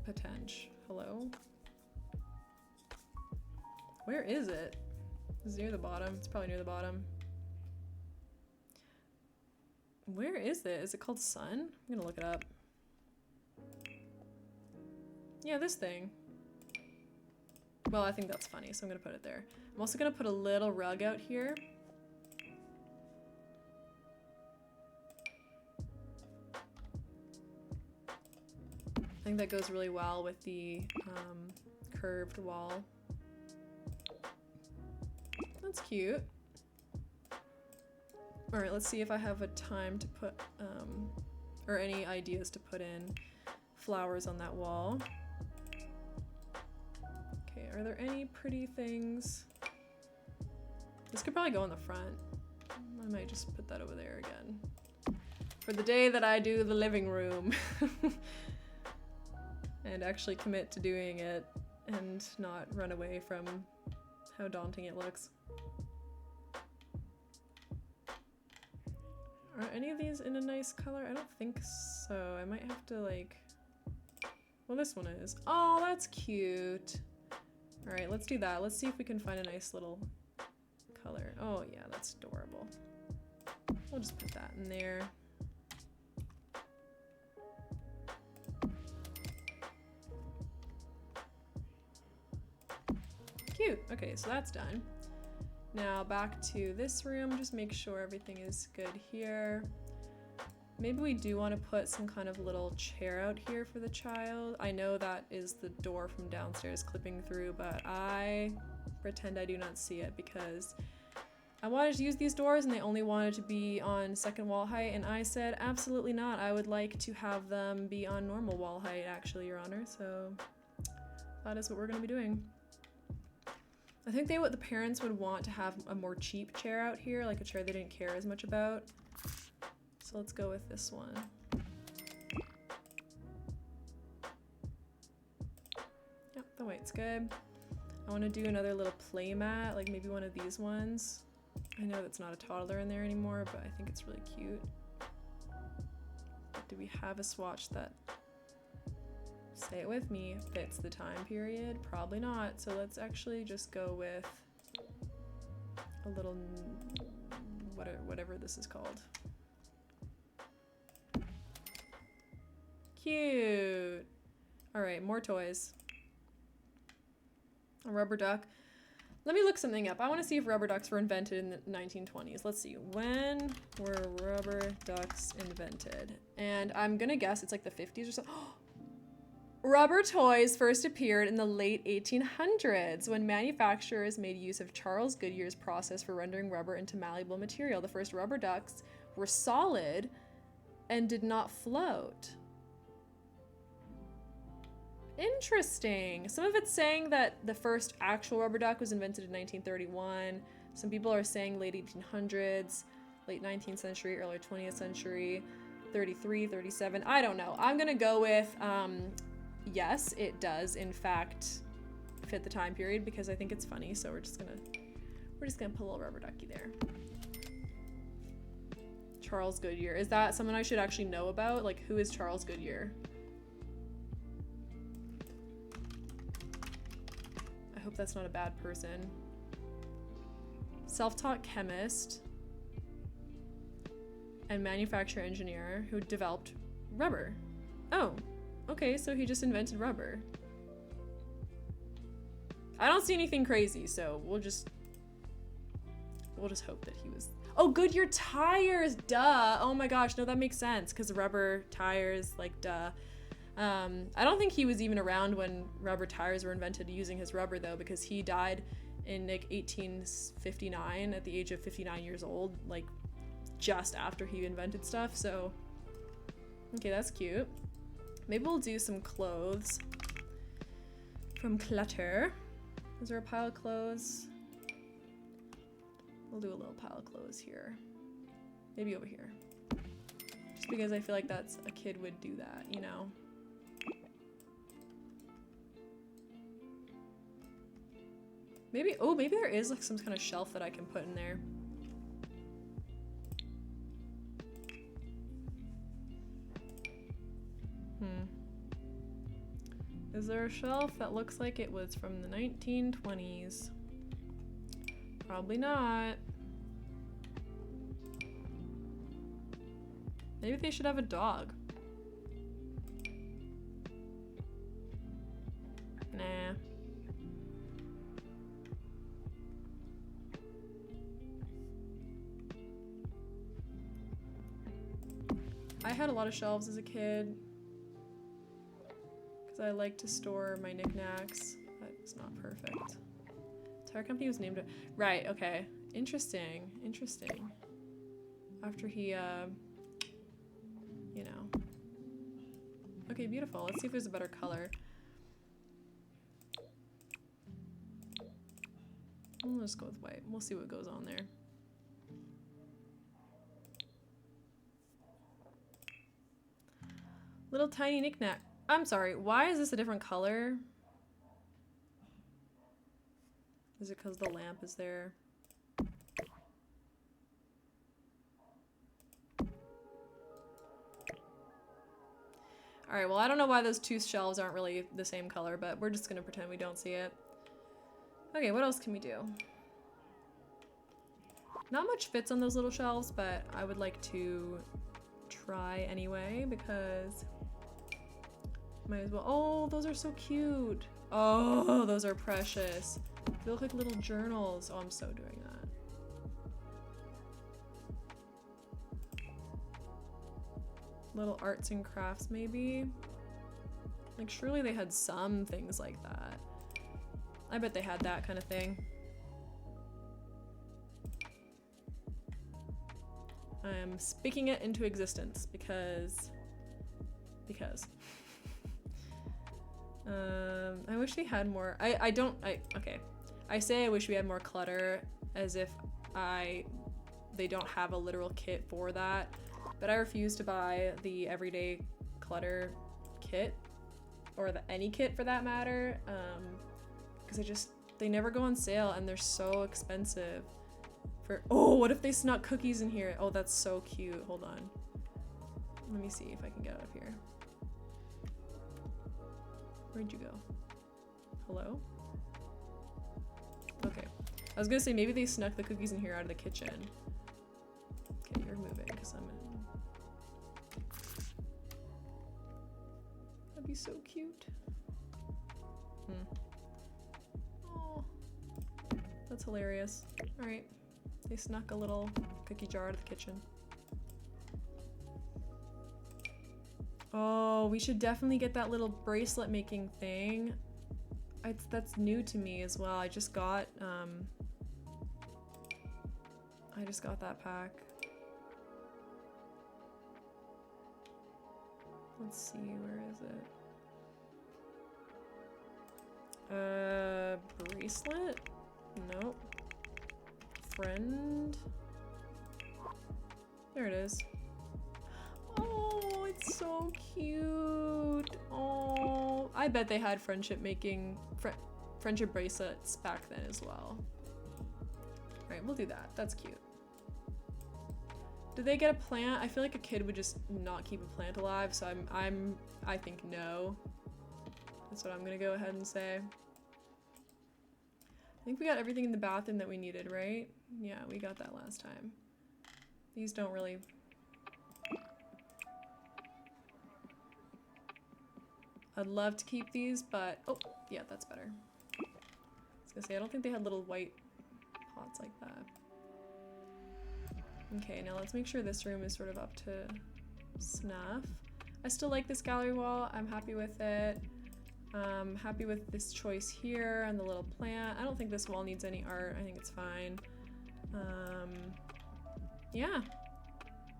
Potential. Hello? Where is it? It's near the bottom. It's probably near the bottom. Where is it? Is it called sun? I'm gonna look it up. Yeah, this thing. Well, I think that's funny, so I'm gonna put it there. I'm also gonna put a little rug out here. I think that goes really well with the curved wall. That's cute. All right, let's see if I have a time to put, or any ideas to put in flowers on that wall. Okay, are there any pretty things? This could probably go in the front. I might just put that over there again. For the day that I do the living room. And actually commit to doing it and not run away from how daunting it looks. Are any of these in a nice color? I don't think so. I might have to like, well, this one is. Oh, that's cute. All right, let's do that. Let's see if we can find a nice little color. Oh yeah, that's adorable. We'll just put that in there. Cute. Okay, so that's done. Now back to this room, just make sure everything is good here. Maybe we do want to put some kind of little chair out here for the child. I know that is the door from downstairs clipping through, but I pretend I do not see it because I wanted to use these doors and they only wanted to be on second wall height, and I said absolutely not. I would like to have them be on normal wall height, actually, Your Honor, so that is what we're going to be doing. I think the parents would want to have a more cheap chair out here, like a chair they didn't care as much about. So let's go with this one. Yep, the white's good. I want to do another little play mat, like maybe one of these ones. I know that's not a toddler in there anymore, but I think it's really cute. Do we have a swatch that, say it with me, fits the time period? Probably not. So let's actually just go with a little, whatever this is called. Cute. All right, more toys. A rubber duck. Let me look something up. I want to see if rubber ducks were invented in the 1920s. Let's see. When were rubber ducks invented? And I'm gonna guess it's like the 50s or something. Rubber toys first appeared in the late 1800s when manufacturers made use of Charles Goodyear's process for rendering rubber into malleable material. The first rubber ducks were solid and did not float. Interesting. Some of it's saying that the first actual rubber duck was invented in 1931. Some people are saying late 1800s, late 19th century, early 20th century, 33, 37. I don't know. I'm gonna go with yes, it does in fact fit the time period because I think it's funny. So we're just gonna put a little rubber ducky there. Charles Goodyear. Is that someone I should actually know about? Like, who is Charles Goodyear? I hope that's not a bad person. Self-taught chemist and manufacturer engineer who developed rubber. Oh, okay, so he just invented rubber. I don't see anything crazy, so we'll just hope that he was. Oh, Goodyear tires, duh. Oh my gosh, no, that makes sense because rubber tires, like, duh. I don't think he was even around when rubber tires were invented using his rubber though, because he died in like 1859 at the age of 59 years old, like just after he invented stuff. So, okay, that's cute. Maybe we'll do some clothes from clutter. Is there a pile of clothes? We'll do a little pile of clothes here. Maybe over here. Just because I feel like that's a kid would do that, you know? Maybe, oh, maybe there is like some kind of shelf that I can put in there. Is there a shelf that looks like it was from the 1920s? Probably not. Maybe they should have a dog. Nah. I had a lot of shelves as a kid because I like to store my knickknacks, but it's not perfect. Tire company was named, right, okay. Interesting, interesting. After he, you know. Okay, beautiful. Let's see if there's a better color. We'll just go with white. We'll see what goes on there. Little tiny knickknack. I'm sorry, why is this a different color? Is it because the lamp is there? Alright, well I don't know why those two shelves aren't really the same color, but we're just gonna pretend we don't see it. Okay, what else can we do? Not much fits on those little shelves, but I would like to try anyway because might as well. Oh, those are so cute. Oh, those are precious. They look like little journals. Oh, I'm so doing that. Little arts and crafts, maybe? Like, surely they had some things like that. I bet they had that kind of thing. I'm speaking it into existence because. I wish they had more. Okay. I say I wish we had more clutter as if they don't have a literal kit for that, but I refuse to buy the everyday clutter kit, or any kit for that matter, because they never go on sale and they're so expensive. Oh, what if they snuck cookies in here? Oh, that's so cute. Hold on. Let me see if I can get out of here. Where'd you go? Hello? Okay. I was gonna say maybe they snuck the cookies in here out of the kitchen. Okay, you're moving because I'm in. That'd be so cute. Oh, that's hilarious. All right. They snuck a little cookie jar out of the kitchen. Oh, we should definitely get that little bracelet making thing. That's new to me as well. I just got that pack. Let's see, where is it? Bracelet? Nope. Friend? There it is. Oh, it's so cute. Oh, I bet they had friendship bracelets back then as well. All right, we'll do that. That's cute. Did they get a plant? I feel like a kid would just not keep a plant alive, so I think no. That's what I'm gonna go ahead and say. I think we got everything in the bathroom that we needed, right? Yeah, we got that last time. These don't really... I'd love to keep these, but... Oh, yeah, that's better. I was gonna say, I don't think they had little white pots like that. Okay, now let's make sure this room is sort of up to snuff. I still like this gallery wall. I'm happy with it. Happy with this choice here and the little plant. I don't think this wall needs any art. I think it's fine. Yeah.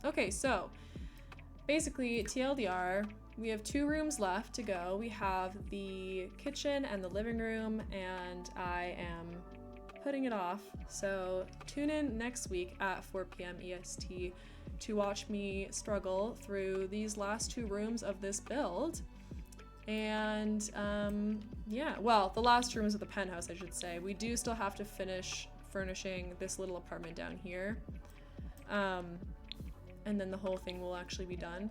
Okay, so basically TLDR, we have 2 rooms left to go. We have the kitchen and the living room, and I am putting it off. So tune in next week at 4 p.m. EST to watch me struggle through these last 2 rooms of this build. And yeah, well, the last rooms of the penthouse, I should say. We do still have to finish furnishing this little apartment down here. And then the whole thing will actually be done.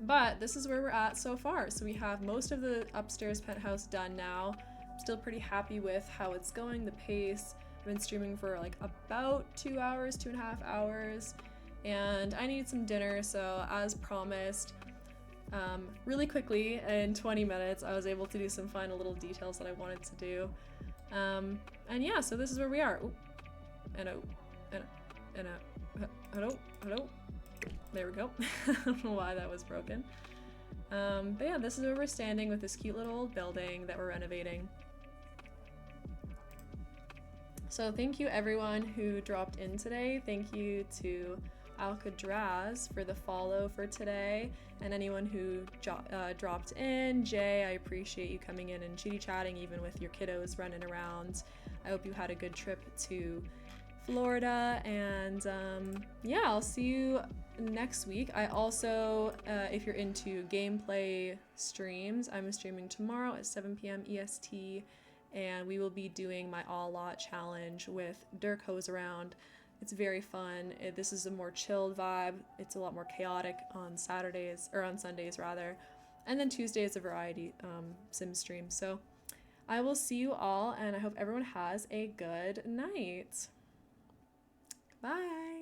But this is where we're at so far. So we have most of the upstairs penthouse done now. I'm still pretty happy with how it's going, the pace. I've been streaming for like about 2 hours, 2.5 hours. And I need some dinner, so as promised, really quickly, in 20 minutes, I was able to do some final little details that I wanted to do. And yeah, so this is where we are. Ooh. Hello. There we go. I don't know why that was broken. But yeah, this is where we're standing with this cute little old building that we're renovating. So thank you everyone who dropped in today. Thank you to Alcadraz for the follow for today, and anyone who dropped in. Jay, I appreciate you coming in and chitty chatting even with your kiddos running around. I hope you had a good trip to Florida, and yeah, I'll see you next week. I also, if you're into gameplay streams, I'm streaming tomorrow at 7 p.m. EST, and we will be doing my all lot challenge with Deco's around. It's very fun. This is a more chilled vibe. It's a lot more chaotic on Saturdays, or on Sundays rather. And then Tuesday is a variety sim stream. So I will see you all, and I hope everyone has a good night. Bye.